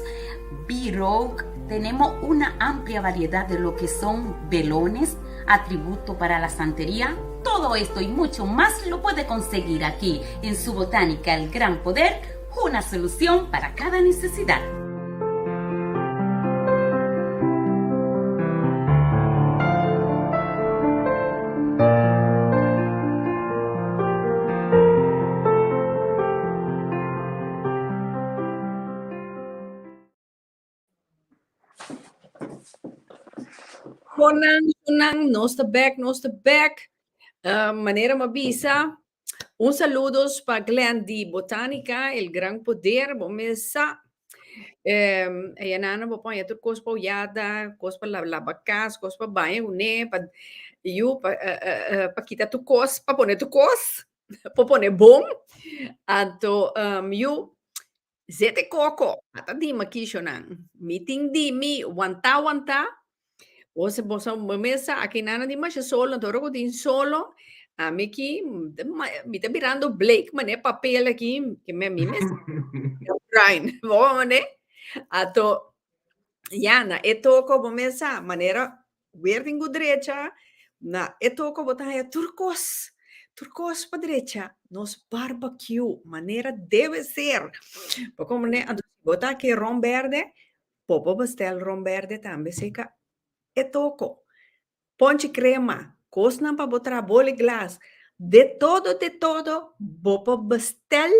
B-Rogue. Tenemos una amplia variedad de lo que son velones, atributos para la santería. Todo esto y mucho más lo puede conseguir aquí en su botánica El Gran Poder, una solución para cada necesidad. Konang, nos the back. Manera mabisa. Un saludos para Glenn di Botánica, El Gran Poder, bomesa. Ayanana po ya tur kos pa yada, kos pa labacas, kos pa banho ne, pa you pa kita tu kos, pa pone tu kos, pa pone bom. Anto you zete koko, ata di makisho nang. Meeting di mi wanta. Você bosa mesa aqui nana di mas solo, toro ko din solo. Aqui me tá virando Blake, mané papel aqui que me Brian, vamos né? Ato Yana, etoko bomesa maneira verde direita, na etoko botar turcos para direita, nos barbecue, maneira deve ser. Como né, botar aqui rom verde, popo pastel rom verde também seca etoko. Ponte crema, cosna para botar bole glass, de todo, bopo pastel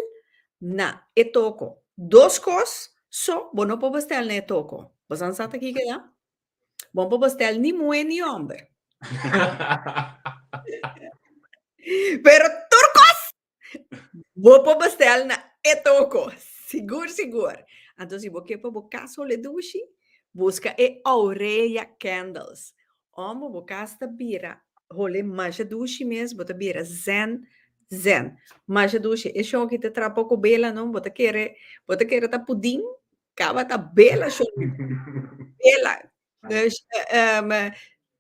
na etoko. Dos cos, so, bono po pastel na etoko. Basan sa taki kaya? Bon po pastel ni mue ni hombre. Pero turcos! Bon po pastel na etoko. Sigur. Então, se você para buscar sole dushi, busca e aureia candles. Omo bocasta bira, role maja dushi mesmo, bota bira zen. Maja dushi, e show que te trapa com bela não, bota querer tá pudim, cava tá bela show. Bela.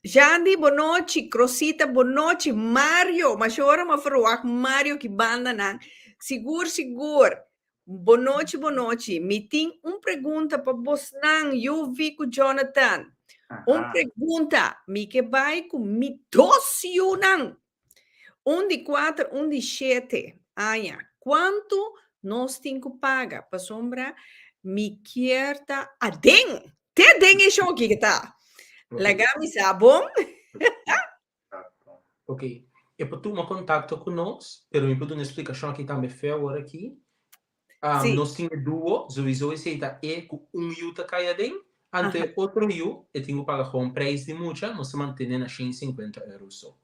Jandi bonoci, Crosita bonoci, Mario, mas ora ma fruak Mario que banda nan. Sigur. Bonoci. Me tem pergunta para Bosnan, eu vi com Jonathan. Pergunta, me que vai com me doce não. 1 de 4, 1 de 7. Aya, quanto nós temos que pagar para sombra? Me querta a den. Te den é show que tá. Legal, me sabe bom? Ok. E para tu um contato conosco, pero me pode uma explicação aqui também feia agora aqui. Nós temos duas, sowieso aceita com yuta caia dentro. Ante outro yu, eu tenho que pagar com preço de muita, nós se mantém na 150 euros só.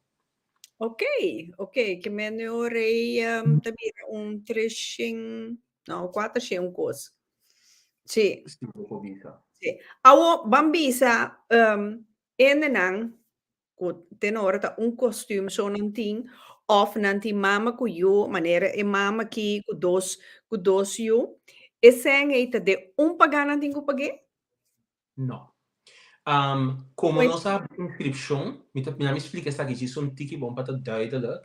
Ok, que melhorei também 300, não, 400 coisa. Sim. Awo bambisa enenang tenora ta costume so nanting of nanti mama ku yu manera e mama ki ku dos yu e sen eita de pagana nanting ku pagé? No. Como nós a inscrição, me explica essa aqui, isso um tique bom para duidelijk.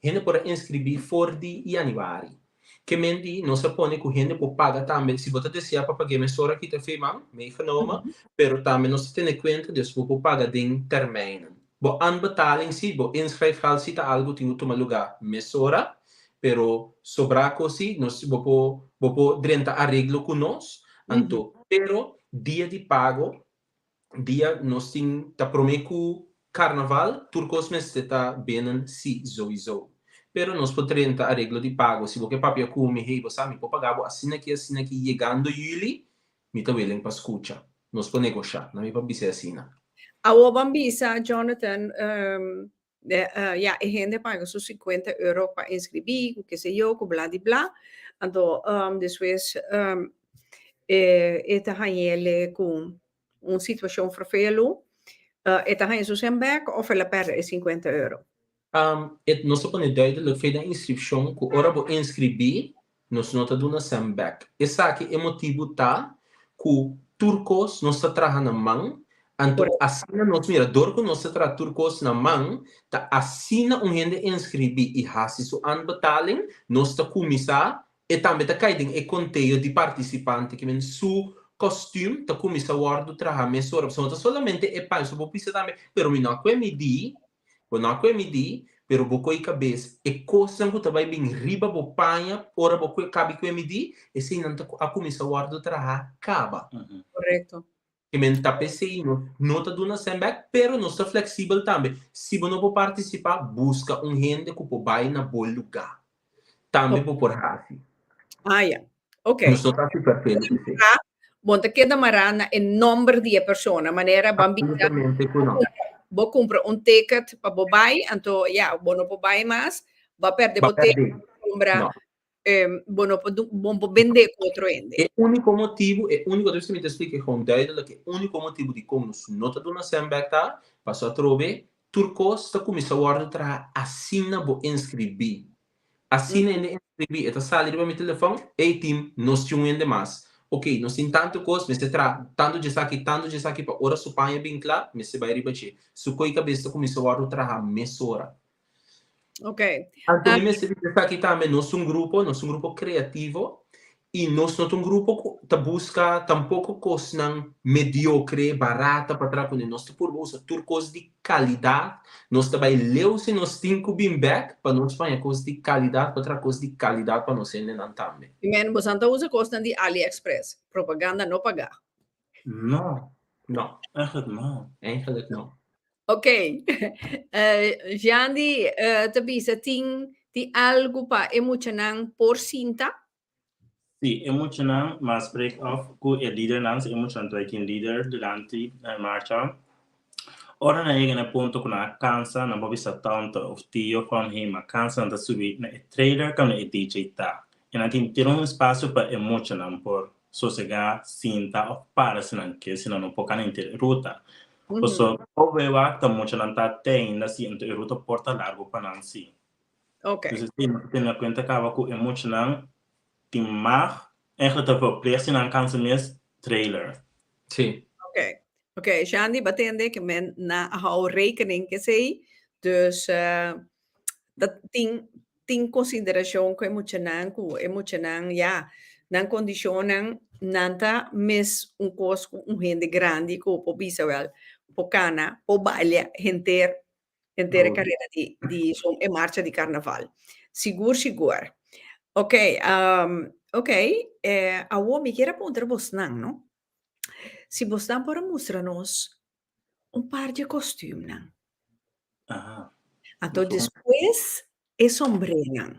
Gente pode inscrever for de januari. Que mendi não se põe que gente pode pagar também. Se você deseja para pagar mesora que te fez meegenomen, pero também não se tem em conta de se você pagar de termijn. Bo aan betaling si, bo inschrijfgeld si ta algo tingo toma lugar mesora, pero sobra così, nós bopo drenta arreglo com nós, anto, pero dia de pago, dia nós ting ta promeco carnaval, turcos mes ta benen si sowieso. Pero nós podemos arreglo de pago. Se você papia com me hey, você me pode pagar assim aqui, chegando juli, me tá willing para escutar. Nós podemos negociar, não me pode dizer assim. Awo bambisa, Jonathan, ja, e gente paga sus 50 euro para inscribir, qué sé yo, bla di bla. Então, después, esta hanjele com uma situação vervelend, esta hanjele sus en back of ela perde 50 euro. Het nos pone duidelijk via de inscription, que ora bo inscrever, nos nota duna sembak. Essa aqui é motivo tá, que turcos nos tá trajando na mão, então assina nos mira, dorco nos tá trajando turcos na mão, tá assina gente inscrever e hasi su aanbetaling, nos tá começar, e também tá caiding e conteio de participante que men su costume tá começar wardo traja mesora, então solamente é pai, so bo pisa também, pero mi não que me di, pero bocoi cabeça e coisa que também bem riba bo panha ora bocoi cabe que me di e se não tá a comissão guardo traha acaba Correto. e men tá pensei nota do na sembak pero não está flexível também se você não pode participar busca gente que pode vai na bom lugar também por hasi ja. Ok. não está super feliz Bom, te queda marana em número de pessoas, maneira bambina. absolutamente não. Vou comprar ticket para bobai, então, ja, vou não bobai mais, vai perder o ticket, comprar, vou não vender com outro ende. E único motivo, adesso mi ti spiego con duidelijk, che unico motivo di come su nota di una sembak ta, passo a trove, turcos sta come sa guarda tra assina bo inscribi. Assina in inscribi, e ta sali riba mi telefono, e team, nos ci un mas. Ok, nos in tanto cos, mi se tra, tanto già sa che pa ora su pagna bin cla, mi se vai riba ci. Su coi cabeça come sa guarda tra mezz'ora. Ok. Antonio mi se sa che também nós um grupo criativo e nós não um grupo que busca tampouco coisa mediocre, barata para trás quando nós por usa turcos de qualidade, nós também lemos e nós temos bem back para nós fazer coisas de qualidade, para trás coisas de qualidade para nós ainda também. E men, você não usa coisa de AliExpress, propaganda não pagar. Não, Eigenlijk não. Ok. Jandi, Tabisa, tem algo para emocionar por cinta? Sim, emocional, mas break off com o líder não, emocional tu é quem líder durante a marcha. Ora na egen ponto com a cansa, na bobi sa tanto of tio from him, a cansa na subir na trailer como na DJ tá. E na tem ter espaço para emocional por sossegar, cinta ou para senão que senão não pode cantar ruta. So, oveva ta emocional tá tem na si então ruta porta largo para não si. Ok. Dus tem na conta acaba com emocional die mag eigenlijk te verplichten aan kansen trailer. Sim. Ok, Jandi, batende que men na hou rekening que sei, dus dat tem consideração com emocional, ja, nan condicionan nanta mes cos gente grande que po bisa wel, po cana, po baile, inteira carreira de marcha de carnaval. Sigur. Ok, a uomo mi chiede appunto Bosnan, no? Si Bosnan para mostrar-nos par de costume, não? Então depois é sombreira.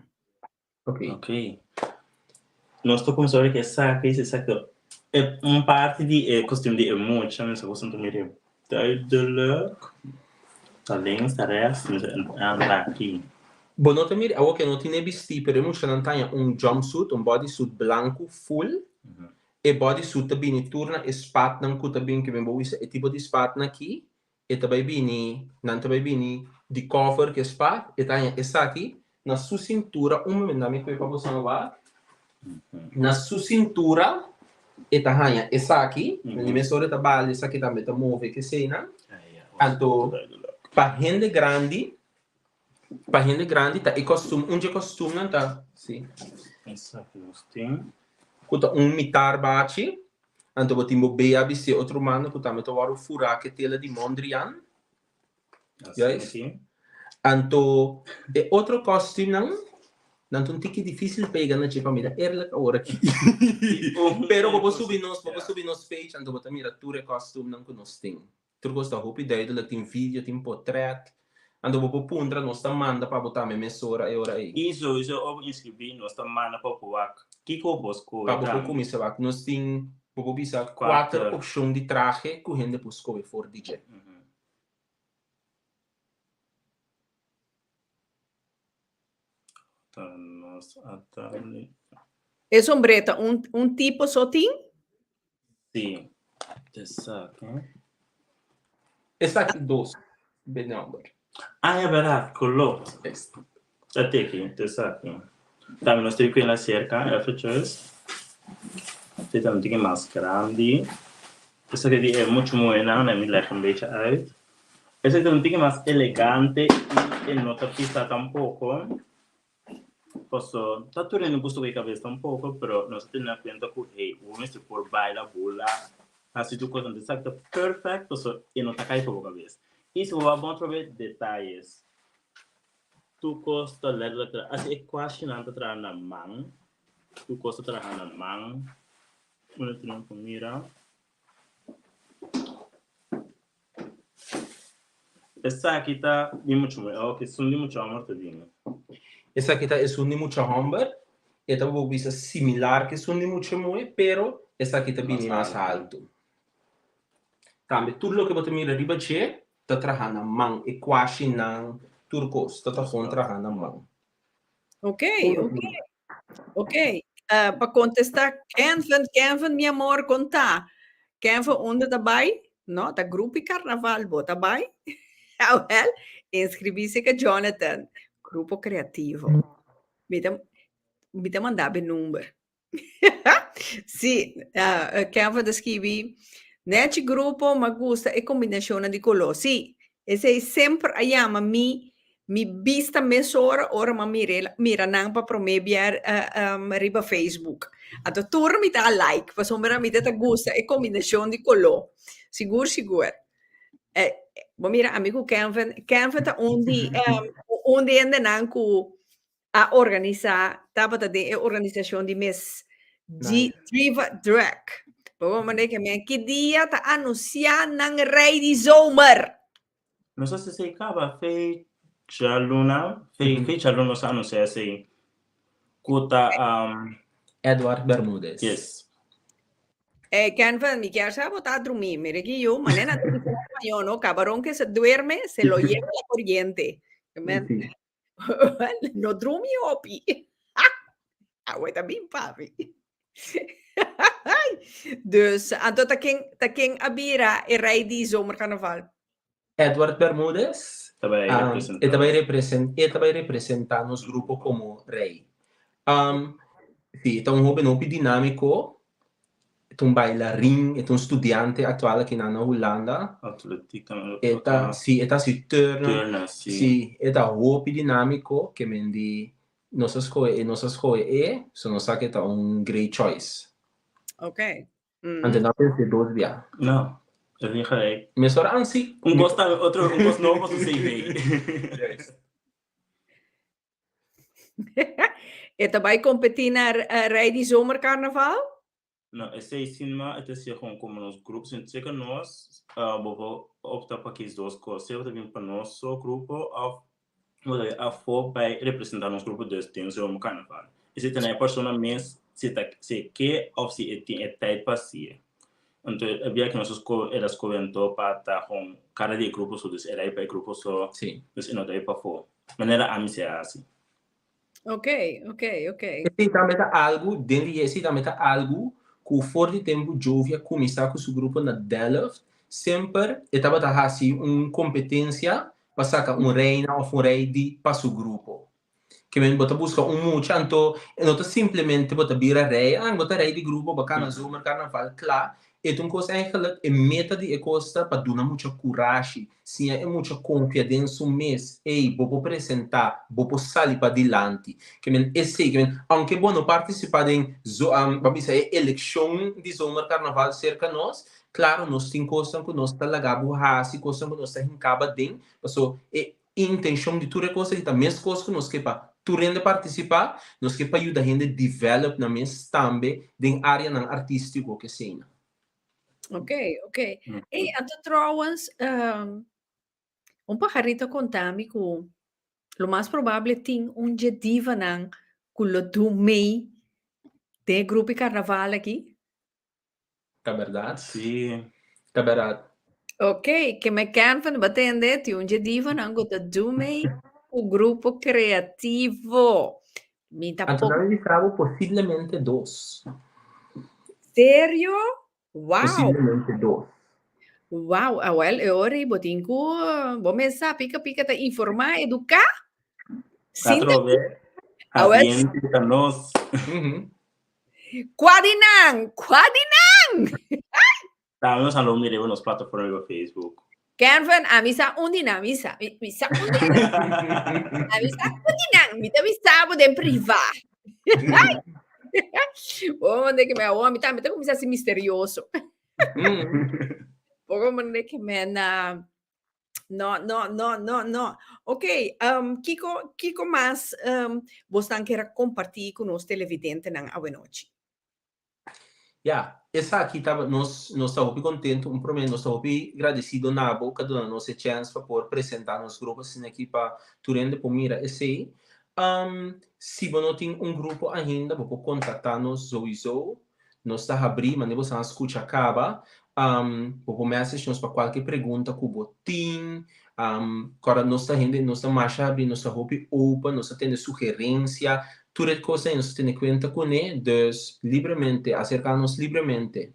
Ok. Nós estamos começando que essa é parte de costume de emoção, mas você não me duidelijk. Alleen de rest aqui. Bom, nota mire, a que não tinha vestido, pero emocional tinha jumpsuit, bodysuit branco full, e bodysuit também turna spatna que também que bem boa é tipo de spatna aqui, e também bem de cover que spat, e tinha essa aqui na sua cintura, momento me foi para você lá, na sua cintura, e tinha essa aqui, na dimensão da bala, essa aqui também tá move que sei, né? Então, para gente grande tá e costume não tá sim exato tem kuta mitar bate anto botimbo be abc outro mano kuta meto waru fura que tela de Mondrian yes anto e outro costume não um tique difícil pegar na tipo mira erla agora aqui pero vou subir nos page anto botar mira ture costume não que nós tem tu gosta hopi daí tem vídeo tem portrait ando vou puntra nós tá manda para botar me mesora e ora aí isso eu inscrevi nós tá manda para puak que bosco para começar lá nós tem vou bisa 4 opções de traje que gente buscou for DJ Estamos atali. É sombreta, tipo só tem? Sim. Exato. Essa aqui, 2. Bem number. Ah, é verdade, colou. Até aqui, exato. Também nós temos aqui na cerca, efforts. Dit een beetje mais grande. Essa aqui é muito buena, me leva um beetje uit. Essa aqui é um pouquinho mais elegante e não está pisa tampoco. Posso, está tudo no gusto de cabeça tampoco, pero nós temos na conta que hey, vamos se por baila bola, assim tu coisa está perfect, posso e não está caindo por cabeça. Isso vai bom para ver detalhes. Tu costa letra, assim é quase nada tra na mão. Tu costa tra na mão. Una tempo mira. Essa aqui tá de muito bem. Ok, são de muito amor também. Essa aqui tá é de muito humber. Esta vou bisa similar que são de muito muito, pero essa aqui tá bem mais alto. Também tudo o que você mira riba che, tá trajando na mão e quase não turcos, tá trajando na mão. Ok. Para contestar, quem meu amor, contar. Quem onde tá bem? Não, tá grupo carnaval, tá bem? Ah, well, inscrevi-se com Jonathan, grupo criativo. Me mandar o número. Sì, quem descrevi, nesse grupo me gusta a combinazione di colori. Sì, e sei sempre a chiama mi vista mezz'ora, ora ma mira non pa promebiar riba Facebook. Ato turno mi dà like, pa sombra mi dà gusta e combinazione di colori. Sicuro. Ma mira, amigo Kevin ta onde ende nanku a organizar, tapa de organização de mês de Driva Drag. Vamos mandar que dia tá anunciar nang rei de zomer. Não sei se você acaba fecha luna, fecha luna não sei assim. Kuta Edward Bermudez. Yes. Can mi quer saber tá dormir, mire que eu, manena yo no cabrón que se duerme, se lo lleva la corriente. No dorme opi. Ah, também papi. Dus, anto taking abira e rei di zomercarnaval. Edward Bermudez Também representa nos grupo como rei. Sì, è un joven dinamico, è un bailarín, è un studiante attuale che è in Hollanda. Atletica. Sì, si turna. Sì, è un joven dinamico che mendi nossa escolha sono sa che è un great choice. Ok. Ante não pensei 2 via. Não, eu vim rei. Me sora ansi. Gosto novo se sei rei. E também competir na rei de zomercarnaval? Não, esse é cinema, é assim como nos grupos, então nós, vou optar para aqueles 2 coisas. Eu também para nosso grupo, a for bij representar nos grupos de extensão carnaval. E se tem a pessoa mesmo se quer ou se tem tijd para si. Então, havia que nós escolhemos para estar com cada de grupos, dus era para grupos só, dus não daí para fora. Maneira a mim se assim. Ok. E também algo, dentro desse também algo que for de tempo jovem começar com o grupo na Delft, sempre estava assim competência para sacar reina ou rei para o grupo. Que men bota busca mucho, então não simplesmente bota vira rei, bota rei de grupo, bacana zomer carnaval, claro. Então coisa eigenlijk é meta de costa para dar muita coragem, sim é muita confiança mês, vou apresentar, vou sair para adiante. Que men esse que men, aunque bom não participar em eleição de zomer carnaval cerca nós, claro, nós temos coisa que nós está lagado hasi, coisa que nós está hincaba dentro, so intenção de tudo coisa que também coisa que nós quer para tu rende participar, nós quer para ajudar a gente develop na mês também de área não artístico que seja. Ok. E anto trouwens, pajarito contami que lo mais provável tem dia diva nang culo do mei de grupo carnaval aqui. É verdade? Sim. É verdade. Ok, que me can van batende ti dia diva nang do mei o grupo criativo. Mita Antonio di Fravo posiblemente 2. Sério? Uau! Posiblemente 2. Uau! Well, ori botinku, bomesa pica ta informar, educar? Sinta Katrove, Awel, ambiente ka nos. Quadinang! Tama sa loob nila nos plataforma ko Facebook. Canvan, amisa undina, misa undinang, mita misabo de priva. Oh, mande que me homem, tá, mita começar a ser misterioso. Pouco mande que me na no. Ok, Kiko mas vos tan quer compartilhar com os televidentes nang awenochi. Essa aqui nós estamos muito contentes, nós estamos muito agradecidos na boca da nossa chance para poder apresentar nos grupos assim aqui para turende por mira esse. Se você não tem grupo ainda, você pode contactar-nos sowieso. Nós está abrindo, mas você não escuta acaba. Você message-nos para qualquer pergunta que você tem. Agora nós está mais abrindo, nós está open, nós está tendo sugerência. Tudo coisa nós temos conta com ele, dus livremente, acercar-nos livremente.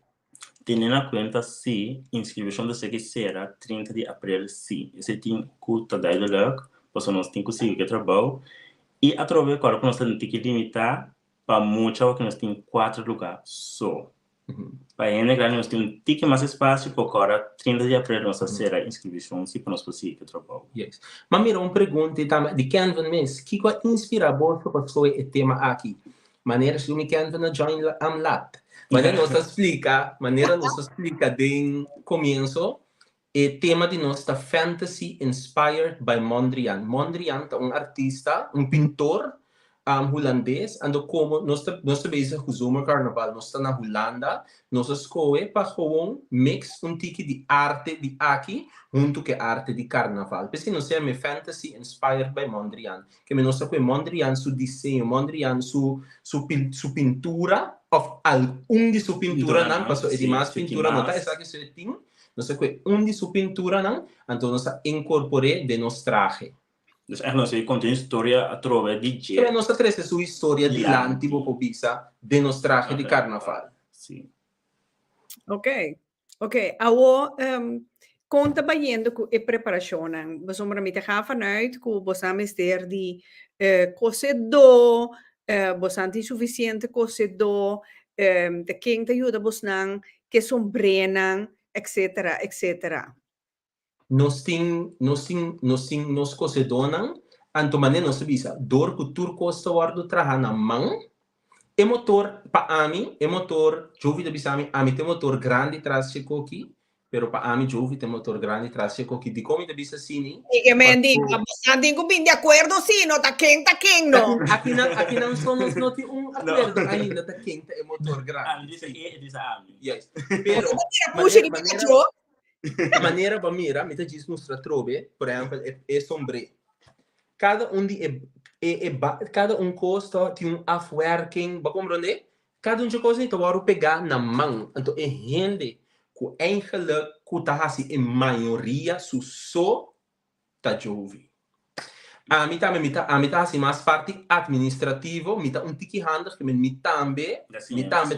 Tendo na conta, sim, inscrição da sexta-feira, 30 de abril, sim. Esse tem curta duidelijk, porque nós temos que trabalhar. E através agora, nós temos que limitar para muito, que nós temos 4 lugares só. Para ainda, nós temos um tique mais espaço, porque agora, 30 de abril, nós será inscrição, sim, para nós conseguir trabalhar. Yes. Mas mira, uma pergunta de Canvan mesmo, que vai inspirar você para fazer o tema aqui? Maneira que o Canvan join Amlat. Maneira nós explica de começo, o tema de nossa fantasy inspired by Mondrian. Mondrian é um artista, um pintor holandês, ando como nós bezig com zomer carnaval, nós está na Holanda, nós escolhe para gewoon mix tique de arte de aqui junto com arte de carnaval. Porque nós temos fantasy inspired by Mondrian, que nós com Mondrian su desenho, Mondrian su pintura of de su pintura não, passou de mais pintura não tá essa que se tem, nós com de su pintura não, então nós incorporei de nos traje. Dus echt, nós contém história através de jeito. E nós trazemos sua história de antigo pobisa de nos traje de carnaval. Sim. Ok. Awo, conta baiendo com a preparação. Você me está vanuit que você mister de cocedor, você tem suficiente cocedor, de quem te ajuda você que sombrenan, etc. Nós cocedonan, antomane nós bisa, dor que tur costa wardo traha na mão, e motor pa ami, e motor, jovi da bisa ami tem motor grande tras che coqui, pero pa ami jovi tem motor grande tras che coqui, di come da bisa sini. E che me dica, bastante in di accordo sì, no, ta ken no. Aqui não somos noti acordo ainda, ta ken e motor grande. Diz ami. Yes. Pero, maneira para mira, me diz mostra trove, por exemplo, é sombre. Cada costa tem um afwerking, ba compreender? Cada de coisa então vou pegar na mão. Então é gente que eigenlijk que tá assim em maioria só tá jovem. A mim tá assim mais parte administrativo, me tá tique handig que me também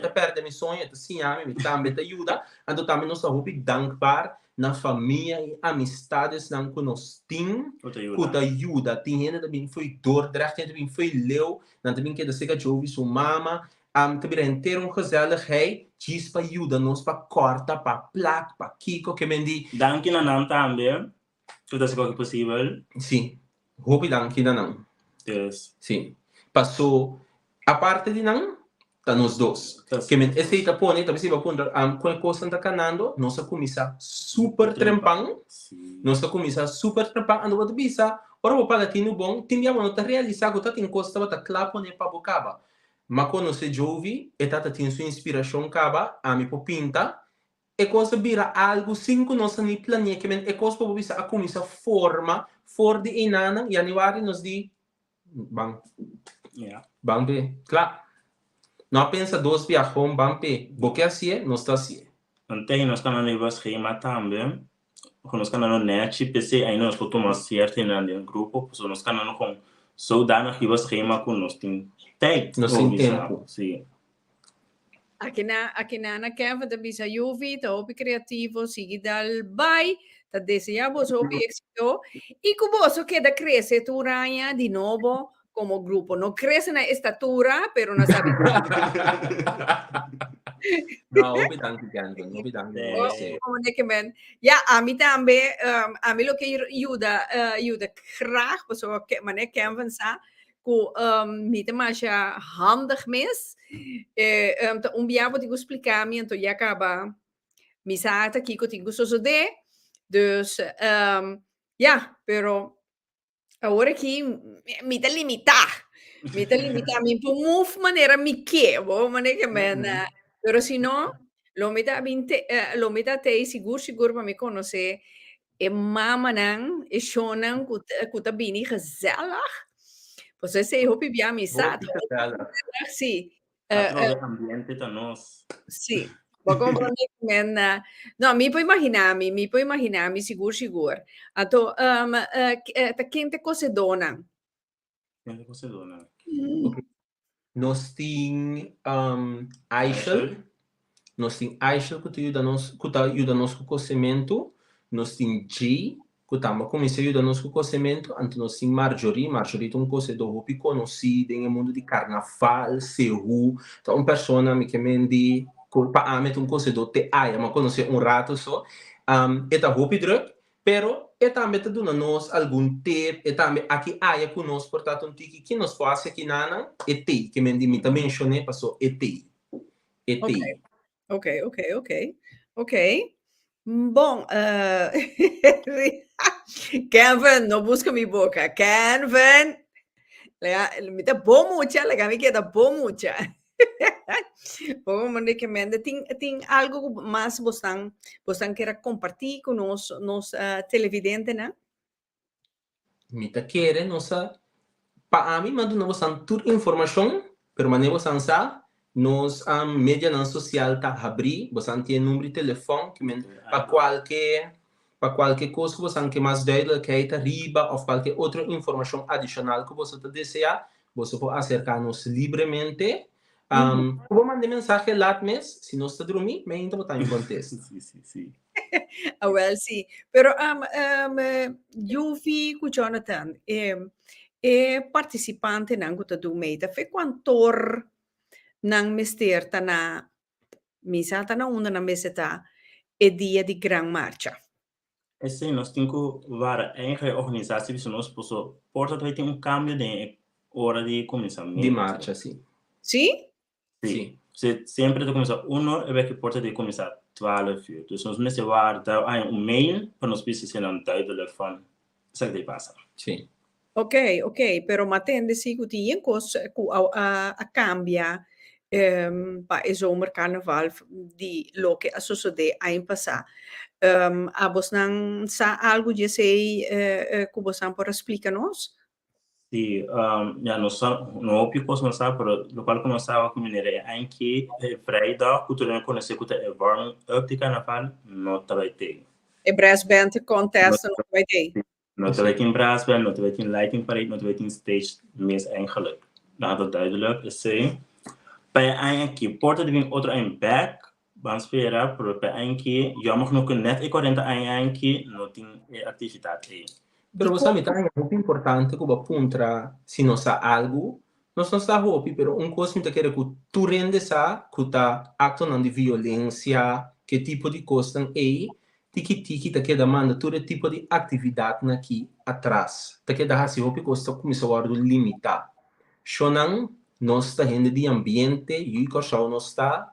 tá perde meu sonho, tá sim, me também tá ajuda. Então também nós estamos dankbaar na família e amistades não que nós temos, que ajuda. Tem gente também foi Dordrecht, gente também foi Leu, não também que da sega jovem sua mama, também ter gezelligheid, diz para ajuda nós para corta, para placa, para kiko que me di. Danke na nan também, tudo isso que possível. Sim. Hope danke na não. Yes. Sim. Passou a parte de não, tá nos dois. Que men esse tá pone, tá precisa pôr qualquer coisa tá canando, nossa comissa super trempang. Nossa comissa super trempang, ando bota bisa. Ora o palatino bom, tindiamo nota realizar que tá tem coisa tá clapo ne pa bocaba. Mas quando se jovem, e tá tem sua inspiração caba, a me pinta. E cosa bira algo cinco nossa ni plania que men e cosa po bisa a comissa forma for de inanang januari nos di bang. Yeah. Bang be. Claro. Não pensa dois viajão bampe, porque assim não está assim. Ontem nós canamos no schema também, nós canamos no net, PC aí nós podemos certo no grupo, nós canamos com saudade no schema com nós tem Tijd. Nos tem tempo. Sim. Aqui na Kevin da bisa Juvi, tá hopi criativo, sigue dal bai, tá desejável hopi éxito, e cuboso que da cresce tu ranha de novo como grupo. No cresce na estatura, pero na sabe. No, obidangi Ganvan, obidangi Eh, Como ne que men. Ja, a mim também, a mim lo que ajuda graag, so que mané Kevin sa, ku mite mais handig mis. Um dia vou te explicar, então já acaba. Mi sa aqui que eu tenho so de, dus ja, pero agora aqui me tá limitar, me move maneira me que, vou maneira que men, pero se não, lo me tá te seguro para me conhecer, e mama nan, e shonan kuta bini gezellig. Você sei hopi bia mi sa, sim. Atrove ambiente tá nós. Sì, vou compreender men, no, mi puoi immaginarmi, sicuro. Ato, ta quente cose dona. Quem você dona? Okay. Nós tem Eichel. Nós tem Eichel que ajuda nós com o cozimento. Nós tem G, que também começa a ajudar nós com o cozimento. Então nós tem Marjorie é um cozedor que conhecido no mundo de carnaval, Sehu. Então uma pessoa que me diz para mim um cozedor te aia, mas conhece rato só. Eta hopi druk, pero também dando nós algum tip, também aqui aia conosco, portanto um tiki que nos faz aqui nana, que me diz, me também mencionei, passou Ok. Bom, Kevin, não busca minha boca. Kevin, me dá bom mucha, me queda bom mucha. Vamos que menda tem algo mais você quer compartilhar com nos televidentes, né? Me tá querendo nossa para mim manda nós toda informação, pero maneira sansa nos mídia social tá abrir, você tem número de telefone que para qualquer coisa que você quer mais duidelijkheid riba ou qualquer outra informação adicional que você deseja, você pode acercar-nos livremente. Vou mandar mensagem lá mesmo, se não está dormindo, mas ainda vou estar em contexto. Sim. Well, sì, però io vi con Jonathan e partecipante nan guta do meita fe quantor nan mesterta na misata na onda na meseta e dia di gran marcia. Sim, nós temos eigen organisatie, dus nós posso porta vai ter cambio de hora de começamento. De marcha, sim. Sì? Sim. Sempre de começar 1 e que porta de começar 12 uur. Dus ons mensen waar daar een mail van ons business en duidelijk van zeg die passa. Sim. Ok, però ma tende si kuti in cos a cambia pa e zomer carnaval di lo che succede a in passa. A bosnan sa algo je sei kubosan por explica-nos? Sim, ja, não opio coisa não sabe, pero lo qual como sabe como minere anche vrijdag, cultura conhecer que é warm up de carnaval, não tá vai ter. E brass band contest não vai ter. Não tá vai ter brass band, não tá vai ter lighting parade, não tá vai ter stage, mas eigenlijk. Nou, dat duidelijk is sim. Bij anche porta de outro em back, vamos esperar por bij anche, jammer genoeg net ik oriënta anche, não tem atividade aí. Pero você sabe, é muito importante que o puntra, se não sabe algo, não sabe hopi, pero coisa que quer que tu rende sa, que tá acto de violência, que tipo de coisa é, tiki tá que demanda todo tipo de atividade aqui atrás. Tá que dá se hopi coisa começou a limitar. Shonan nós está rende de ambiente, e o show nós está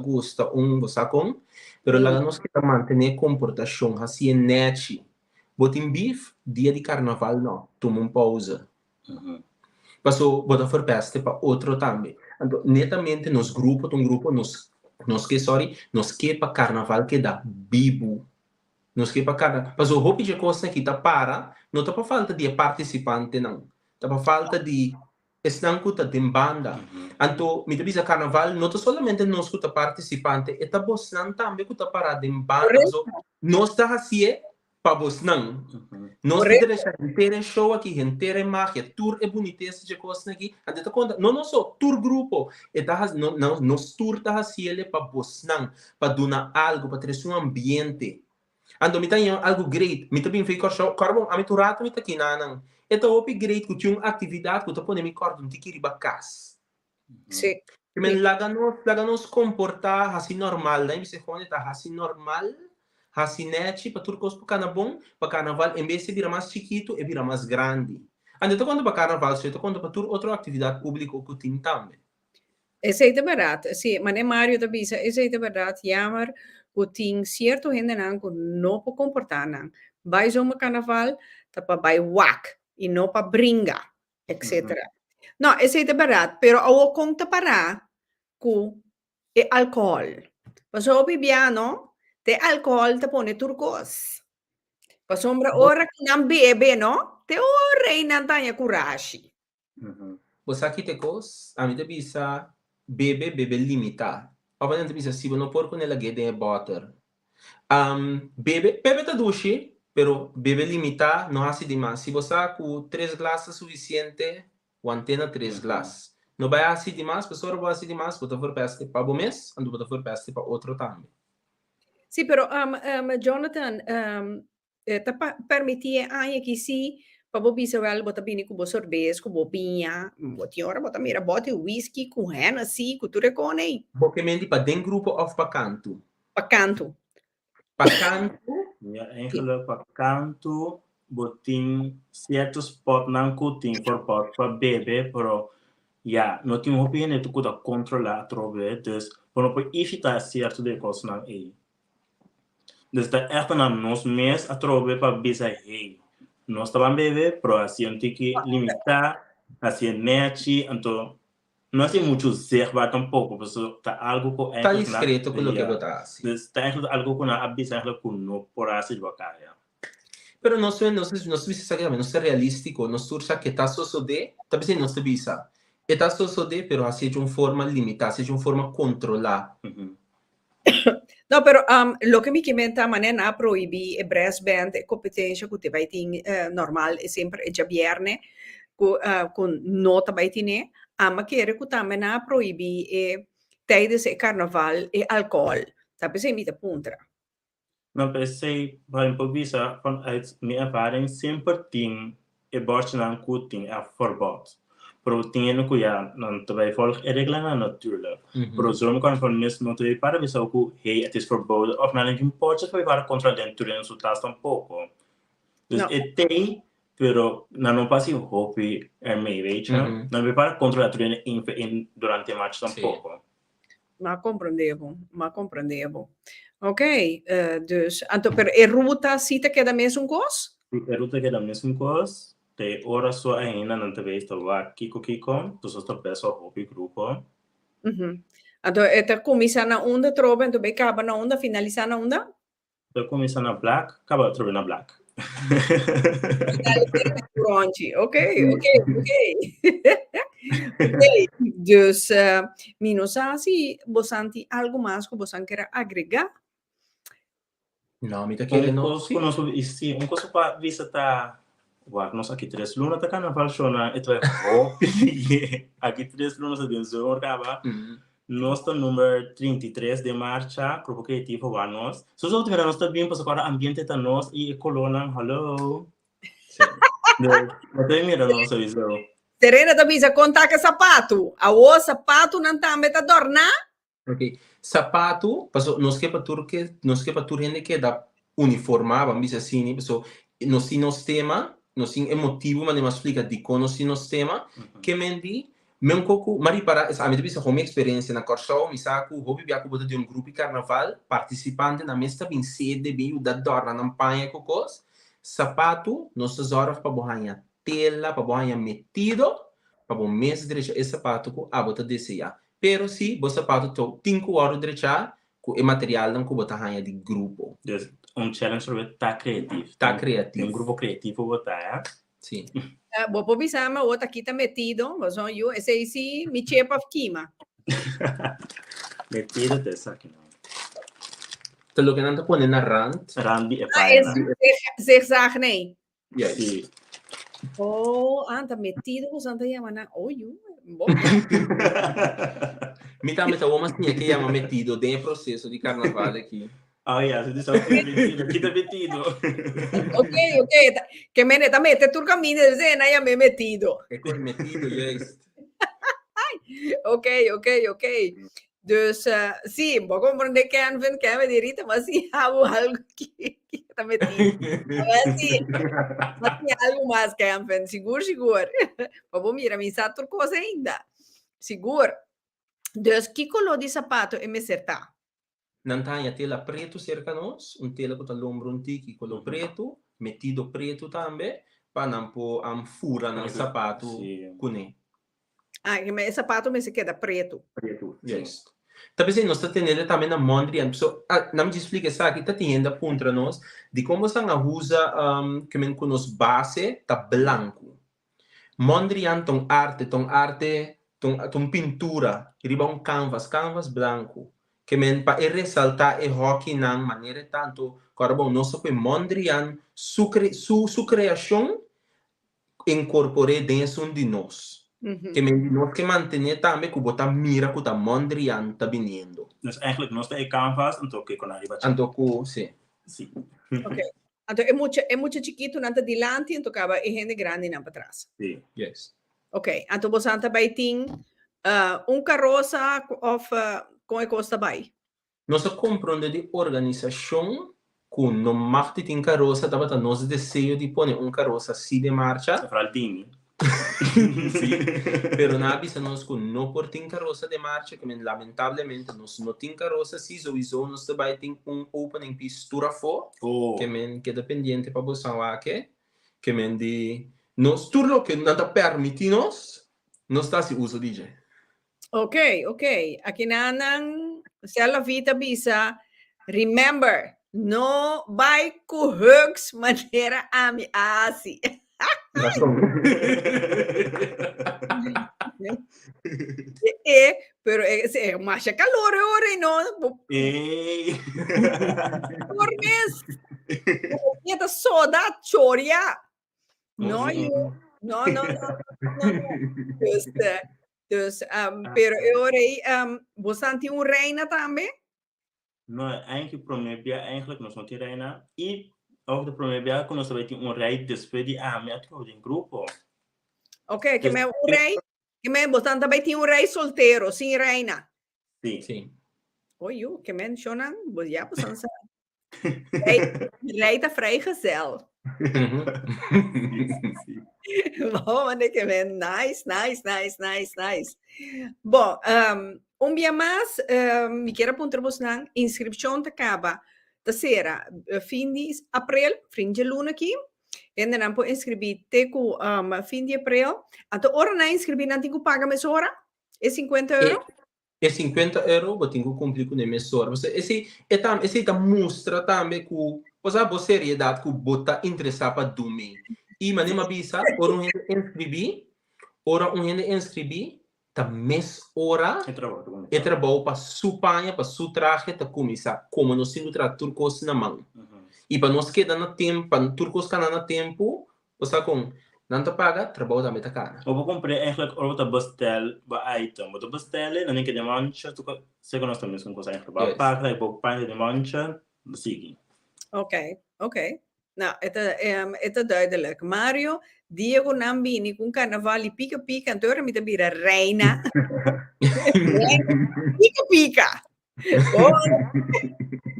gosta você com, pero lá nós que tá manter comportação assim net. Botin beef, dia de carnaval não, toma pausa. Passou, bota verpeste para outro também. Então, netamente, nos grupos, nos que para carnaval que dá bibo. Nos que para carnaval. Passou, roupa de coisa que tá para, não tá para falta de participante não. Tá para falta de estancuta de banda. Então, me diz carnaval, não tá somente nós que tá participante, e tá bosnan também que tá para de banda. Nós tá assim para vos não. Nós temos inteira show aqui, inteira magia, tour é boniteza de coisa aqui. Até conta, não só tour grupo, nós tour tá assim para vos não, para donar algo, para trazer um ambiente. Ando me tem algo great, me também fica show, carbon, a me turata me tá aqui não. Então o great que tinha uma atividade que tu pode me cordon de que bacas. Sim. Men laga nos comportar assim normal, daí você quando tá assim normal. Hasinete para turcos para carnaval, em vez de virar mais chiquito, é virar mais grande. Então, quando para carnaval, você quando para outra atividade pública que tem também. Essa é verdade, sim, mas é Mário também, essa é verdade, jammer, que tem certo gente que não pode comportar, não. Vai zomer carnaval, tá para vai whack, e não para brinca, etc. Não, essa é verdade, pero ao conta para que é álcool. Passou o bibiano, te alcohol te pone turcos. Pa sombra ora que não bebe, no? Te ora e não tenha coragem. Você aqui te cos, a mim te bisa bebe limita. Obviamente te bisa se não porco nela guede é butter. Bebe te duche, pero bebe limita não hace demais. Se você com 3 glasses suficiente, o antena 3 glasses. Não vai assim demais, pessoa vai assim demais, você for peste para o mês, ando você for peste para outro também. Sì, però Jonathan, te permetti anche che sì, proprio bisogna bota bene con sorbes, con bobinha, boti ora bota mira boti whisky con Hennessy, con tutte cone. Porque mendi para den grupo of para canto. Pa canto. Pa canto? Ja, eigenlijk pa canto, botin certos spot não cutin for pot para bebe, pero ja, não tem opinião tu kuda controlar trove, dus para por evitar certo de coisas não é. Dus dat echt aan nos mes a trove para bisa hey. Nós taban bebe, pero assim tem que limitar, assim nechi, então não é muito zerba tampouco, porque tá algo com Tá discreto com o que botar. Dus tá algo com a bisa com no por assim de bacana. Pero não bisa que não é realístico, não surja que tá só de, tá pensando não bisa. Está só de, pero assim de uma forma limitada, de uma forma controlada. No, però lo che mi chiamenta ma non ha proibi e brass band e competenza che vai in normal e sempre e già bierne con nota vai tine ama che recutame na proibi e tijdens e carnaval e alcohol. Dat is niet de puntra. Nou, per se, waarin provisa vanuit mijn ervaring sempre ting e borstje goed ting er verbod. Pero dingen que ja, dan te wij volgen regelen natuurlijk. Pero zo kan van mensen not te para visa ook hey, het is verboden of men een potje voor para contra dentro en su tas tampoco. Dus het pero non passi hobby ermee, weet je. Non vi para contra dentro in durante match tampoco. Ma comprendevo. Ok, dus per e ruta sita che da mesmo cos? E ruta che da mesmo cos. Te ora so ainda não te vejo lá Kiko, tu só está peso hobby grupo. Então, eta começa na onda trova, então bem acaba na onda, finaliza na onda? Então começa na black, acaba trova na black. Ok. Dus, Mino Sasi, Bosanti, algo mais que você quer agregar? Não, me tá querendo. Sim, coisa para visitar. Wag nos aqui 3 lunas tá carnaval shona eto é hobby. Aqui 3 lunas de zona acaba. Nós tá número 33 de marcha, grupo criativo wa nós. So so tiver nós tá bem para agora ambiente tá nós e colona, hello. Não tem mira nós isso. Terena da bisa contar que sapato. A o sapato não tá metadorna? Ok. Sapato, passo nós que para turque que da uniformava, bisa assim, passo nós tema nós tem emotivo, mas não explica de como nós tema, que mendi, mesmo coco, mari para, a minha bisa home experiência na Corsau, me saco, hobby biaco bota de grupo de carnaval, participante na mesta bem sede, bem o da dorna na panha cocos, sapato, nossas horas para borranha tela, para borranha metido, para bom mês direito esse sapato com a bota deseja. Pero se o sapato to 5 horas direito, com o material não com bota ranha de grupo. Challenge sobre tá criativo. Um grupo criativo botar, Sim. Vou provisar, mas outra aqui tá metido, mas eu esse aí sim me chepa quima. Metido dessa aqui não. Te lo que nanta pone na rand. Randy e Es Paina. zigzag, nee. Yes. Sì. Oh, anta metido ko santa yamana. Oh, you. Mi tá meta umas tinha que llama metido dentro processo di carnaval aqui. Oh yeah, so di solito vestito, chi t'ha vestito? Ok. Que me neta mete tu camino de zena ya me metido. É com metido, yes. Ok. Dus sim, vou compreender que Anven quer me dirita, mas sim, algo que está metido. Mas sim, algo mais que Anven, seguro. Vamos mirar, me sabe outra coisa ainda. Seguro. Dus que color de sapato é me acertar? Nantanya tela preto cerca nós, tela com l'ombro um tiki color preto, metido preto também, para não pôr fura no sapato cune. Que me sapato me se queda preto. Preto, yes. Talvez nós está tendo também na Mondrian, so não me explica essa aqui tá tendo contra nós de como se usa que men com nos base tá branco. Mondrian ton arte, ton pintura, riba canvas branco. Que men pa ressaltar e hockey nan maneira tanto corbo nosso que Mondrian su criação incorpore dentro de nós. Que men nós que manter também que botar mira que tá Mondrian tá vindo. Dus eigenlijk nog steeds canvas en toque con arriba. Antoco, sim. Sì. Ok. Então é muito chiquito nanta dilante, então acaba e gente grande na para trás. Sì. Yes. Ok. Então você anta by ting carroça of com a costa by. Nós compreende de organização com no marketing carroça tava nosso desejo de pôr carroça assim de marcha. Fraldini. Sì, però nabisa nós com no portin carroça de marcha que lamentavelmente nós não tem carroça se sowieso nós também tem opening pistura for que é dependente para você lá que de nós tudo que não tá permitindo nós está se usa DJ. Ok. Aqui nanan se a vida bisa remember no vai com hugs maneira ami assim. Pero é mais calor ora não. Por mês. Niente soda choria. No. Dus, pero ora você tem reina também? No, eigenlijk probeer eigenlijk nog zo'n reina. E ook de probeer que nós também rei depois de met in grupo. Ok, que me rei, que me você também tem rei solteiro, sem reina. Sim. Oi, que mencionam, já possam ser. Rei da vrijgezel. Vamos, que men, nice. Bom, dia mais, me quero apontar-vos na inscrição acaba da sera, fim de abril, fim de luna aqui, e não pode inscrever com fim de abril. Então, ora não inscrever, não tem que pagar mais hora? É 50 euros? É 50 euros, eu tenho que cumprir com a emissora. Esse mostra também que a seriedade que você interessado para dormir. E mas nem avisa, ora um inscrever, tá mês hora, é trabalho para sua panha, para sua traje, tá começar como nós temos turcos na mão. E para nós quedar no tempo, para turcos que no tempo, você com não te paga, trabalho também tá caro. Eu vou comprar eigenlijk over te bestellen bij item. Moet je bestellen, dan denk je de mandje, zeker nog dan misschien kost eigenlijk wel paga, ik ook paga de mandje, dan zie ik. Ok. Nou, het is duidelijk. Mario, Diego Nambini, con carnavali pica, en ora mi tabira reina. Pica.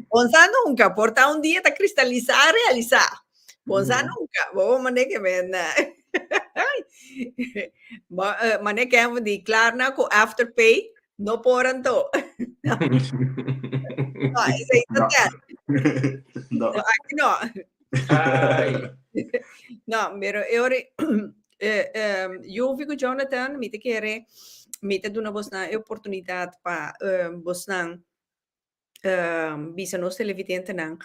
Onsa nunca, porta un dia da cristallizar, realizar. Onsa nunca, vamos que men. Maar ik heb die klaar na ko afterpay, no poran to. No, esa es No. Aquí no. No, pero eu fico Jonathan, mi te quere, mi te duna bosna oportunidade para bosnan bisa nos televidente nan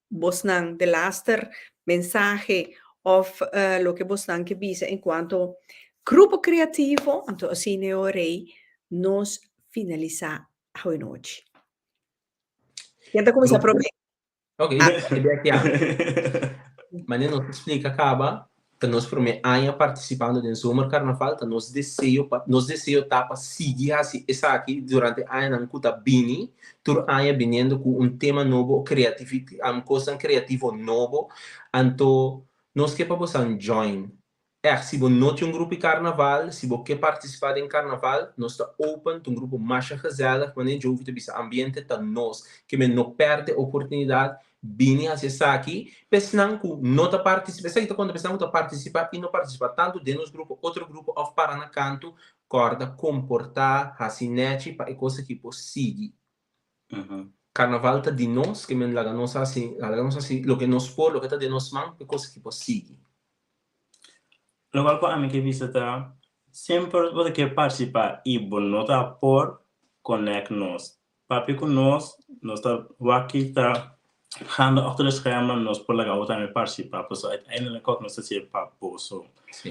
bosnan de laster mensaje of lo que bosnan que bisa en cuanto grupo creativo, anto así neorei nos finaliza hoy noche. Tenta começar a provar. Ok, é aqui. Mas não explica, acaba. Que nós primeiro participando do Zomer Carnaval, que nós desejo tá para seguir assim, essa aqui durante a ano que tá bini, tur aia vindo com tema novo, criatividade, coisa criativo novo, então nós que para você join. Se você não tem grupo de carnaval, se você quer participar em carnaval, nós está open, um grupo mais gezellig, wanneer je hoeft te ambiente tá nós, que não perde a oportunidade bini acessar aqui, pensando que não está participando, sei que quando pensamos que participar e não participar tanto de nosso grupo, outro grupo, ou para na canto, corda, comportar, racinete, para coisa que possível. Carnaval tá de nós, que men laga nós assim, lo que nos por, lo que tá de nós man, que coisa que possível. Lo cual para mí que visita, siempre você quer participar e não tá por conectar-nos. Papi com nós está aqui tá gaan achter de schermen nos por legal também participar, pois uiteindelijk ook nog steeds para bolso.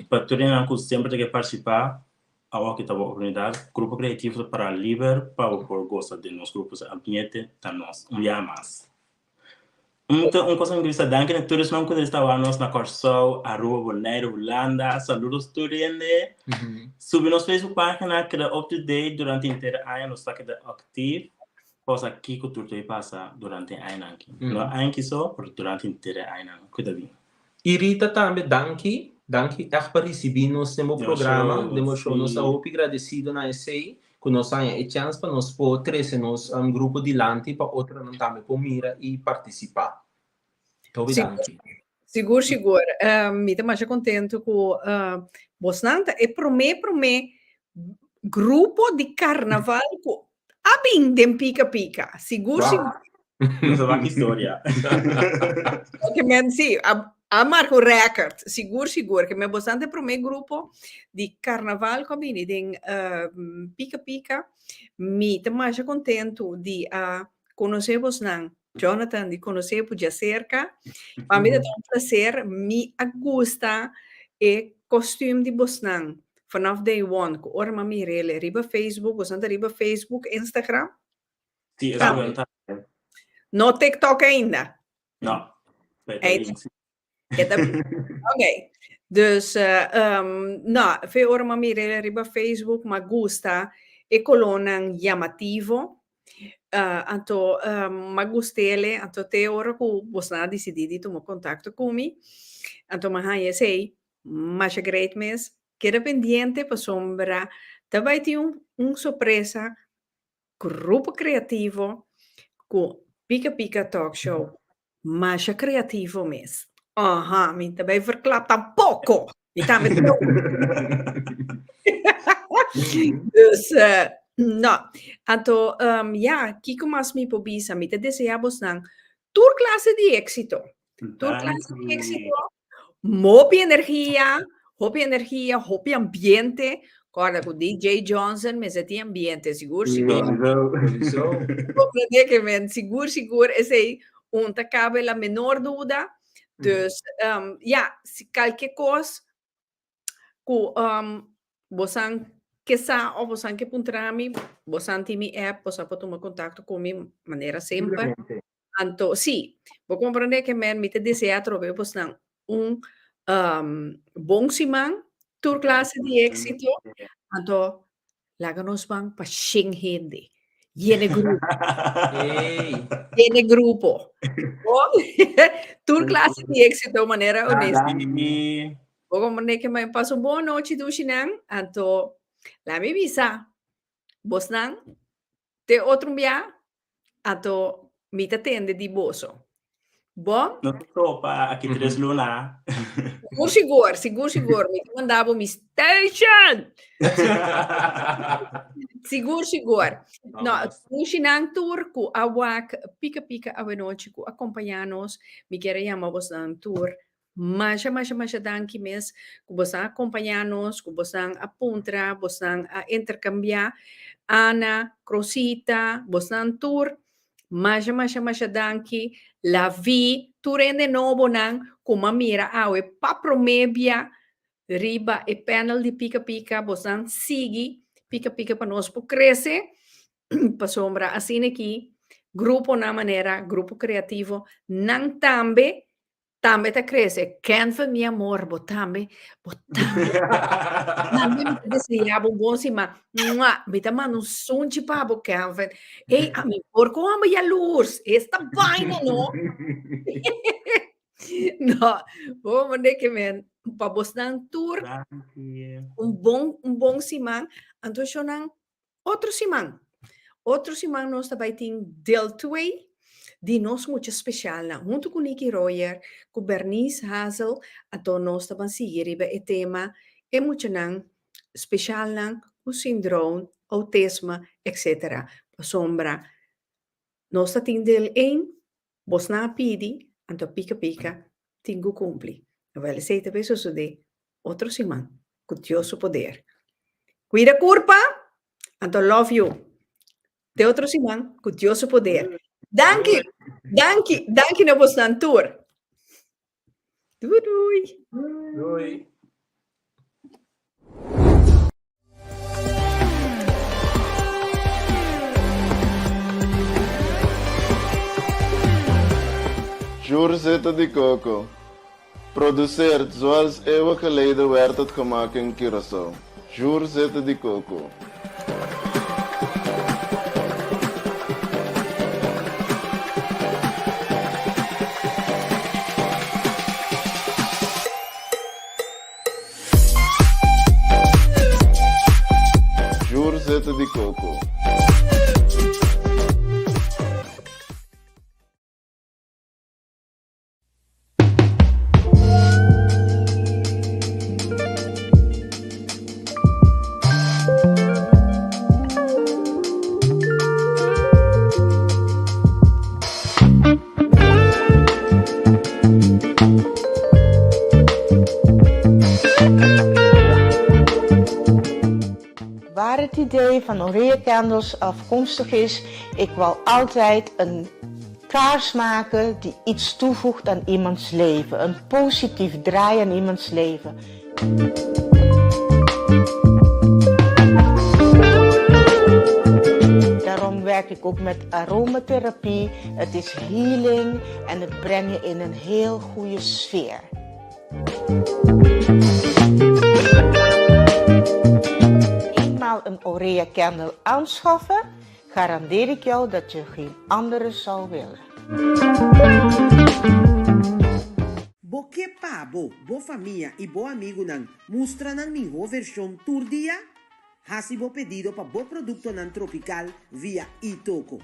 Para tu nem que sempre tem que participar, ao que tá a oportunidade, grupo criativo para livre para por gosta de nos grupos ambiente tá nós, mais. Então, coisa que eu danke na todos não que estão nós na Corsol, Aruba, Bonaire, Holanda, saludos turende. Subi nos Facebook página que é up to date durante inteiro ano, nós está que ativo. Cosa aqui que tu passa durante ano aqui. Não anche só, mas durante inteiro ano. Cuida bem. E Rita também, danke echt para receber nos no programa, demo show, nós estamos agradecidos na SAI, que nós temos a chance para nós poder trazer nos grupo de lante para outra não também por mira e participar. Então, danke. Seguro. Me estou mais contente com Bosnanta e para mim, grupo de carnaval com abin dem pica-pica. Seguro. Essa é uma história. Que men sim, a marco record. Seguro que me bastante para mim grupo de carnaval com abin dem pica-pica. Me estou mais contente de conhecer Bosnan. Jonathan, de conhecer por cerca. Para mim é um prazer, me gusta o costume de Bosnan. Vanaf day one, que ora mami rele, riba Facebook, bastante riba Facebook, Instagram. Sim, é verdade. No TikTok ainda? Não. Ok. Dus, veel ora mami rele, riba Facebook, ma gusta e colonan llamativo. Anto magustele anto te ora ku bosna decididi tomar contato com mi anto mahanya sei mas great mes queda pendiente para sombra também tem surpresa grupo criativo com Pica Talk Show mas criativo mes me também verklap tampouco me também dus no, anto kiko mas mi pobisa mi te deseamos nang tour clase de éxito. Tour clase de éxito. Hopi energia, hopi ambiente. Guarda con DJ Johnson me senti ambiente, seguro. Comprende que men seguro esse te cabe la menor duda. Dus si qualquer coisa ku bosan que sa o bosan que puntrami bosan mi app bosan para tomar contato com mi maneira sempre anto sì vou compreender que men mi te desea trove bosan bom simang tour classe de éxito anto laganos bang pa sing hindi yene grupo tour classe de éxito maneira honesta vou compreender que men passo boa noite do chinang anto la mi bisa bosnan te outro dia ato mita tende di boso bom não topa aqui 3 luna seguro me mandava mi station seguro no ushinan tour ku awak pica a noite ku acompanhar-nos me queria chamar bosnan tour mas danke mes que você acompanhar-nos, que você apontar, você a intercambiar Ana, Crosita, você tour, mas danke la vi turende novo nan como mira awe papromebia riba e panel de pica você sigue pica para nós por crescer para sombra assim aqui Grupo na manera, grupo creativo, nang tambe te crece, can fa mi amor, botambe, nambe mi desejaba um bom cima, bita mano sunchi pabo can fa, ei, a mi porco amba ya luz, esta vaina no, no, vamos que men, pabos nang tour, um bom simang, anto siya nang outro simang nós também tem deel 2, die nós muito especial na, junto com Nicky Royer, com Bernice Hazel, então nós também seguir o tema, é muito nang special nang, o síndrome, autismo, etc. Sombra, nós tem deel 1, vos na pidi, então pica, tingo cumpli. Well, sei também so de outro simang, com Dios poder. Cuida curpa, então love you. De outro simang, com Dios poder. Danke na vostra tour. Doei. Doei. Jurzeta de Coco. Produceerd zoals eeuwen geleden werd het gemaakt in Curaçao. Jurzeta de Coco. Jurzeta de Coco. Waar het idee van Aurea Candles afkomstig is, ik wil altijd een kaars maken die iets toevoegt aan iemands leven. Een positief draai aan iemands leven. Daarom werk ik ook met aromatherapie. Het is healing en het brengt je in een heel goede sfeer. Een Aurea Candle aanschaffen, garandeer ik jou dat je geen andere zal willen. Boque pabo, bo familia y bo amigo nan mustra nan minho versión tour dia. Hasi bo pedido pa bo producto nan tropical via Itoco.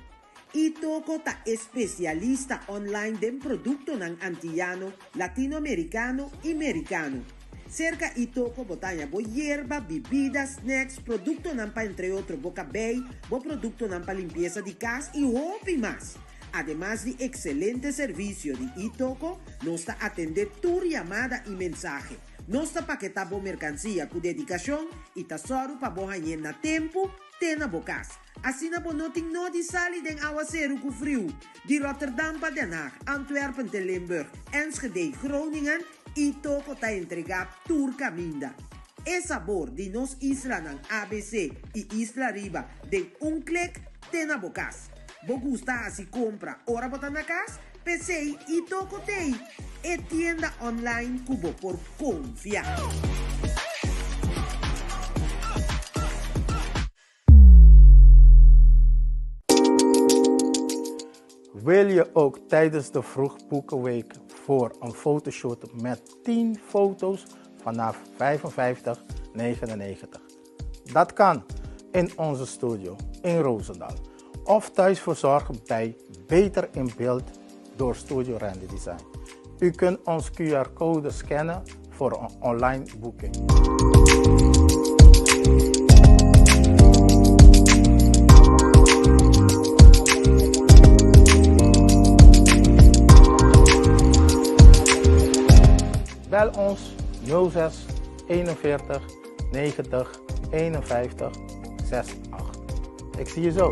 Itoco ta especialista online den producto nan antillano, latinoamericano y americano. Cerca Itoco botanya bo hierba, bebidas, snacks, producto nampa entre otros boca bay, bo producto nampa limpieza de casa y hopi más. Además de excelente servicio de Itoco, nos está atender tu llamada y mensaje. Nos está paquetar bo mercancía con dedicación y tasoro pa bo hanyen na tempo, tena bocas. Assim na bo noting no di sali den aguacero ku frio. Di Rotterdam pa Den Haag, Antwerpen te Limburg, Enschede, Groningen, Itoco ta entregar turca minda. El sabor de nos isla nan ABC y Isla Riba de un clic tena bocas. Bo gusta así compra ora botana cas, PC Itoco tei. E tienda online cubo por confiar. Wil je ook tijdens de Vroegboekenweek voor een fotoshoot met 10 foto's vanaf $55,99? Dat kan in onze studio in Roosendaal of thuis verzorgen bij Beter in Beeld door Studio Randy Design. U kunt ons QR-code scannen voor een online boeking. Bel ons 06 41 90 51 68. Ik zie je zo.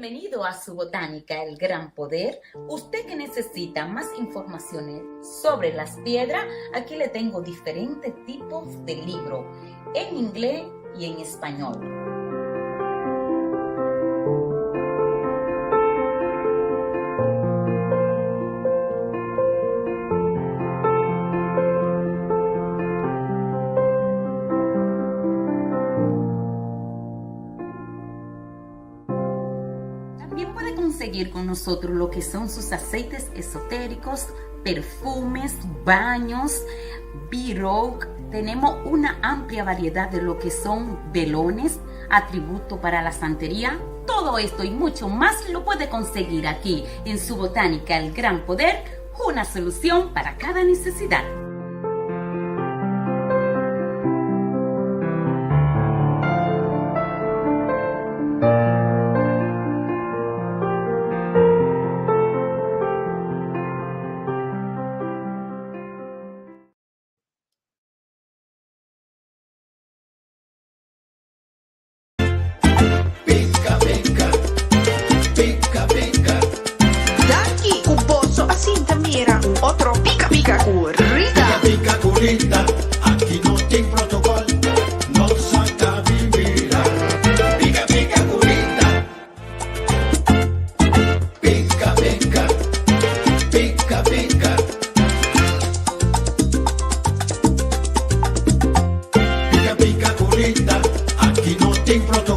Bienvenido a su botánica El Gran Poder. Usted que necesita más informaciones sobre las piedras, aquí le tengo diferentes tipos de libros en inglés y en español. También puede conseguir con nosotros lo que son sus aceites esotéricos, perfumes, baños, B-Rogue. Tenemos una amplia variedad de lo que son velones, atributos para la santería. Todo esto y mucho más lo puede conseguir aquí en su botánica El Gran Poder, una solución para cada necesidad. Daqui o bolso assim da mira, outro pica corrida. Pica corrida, aqui não tem protocolo, não saca vivira. Pica corrida, pica, pica corrida, aqui não tem protocolo.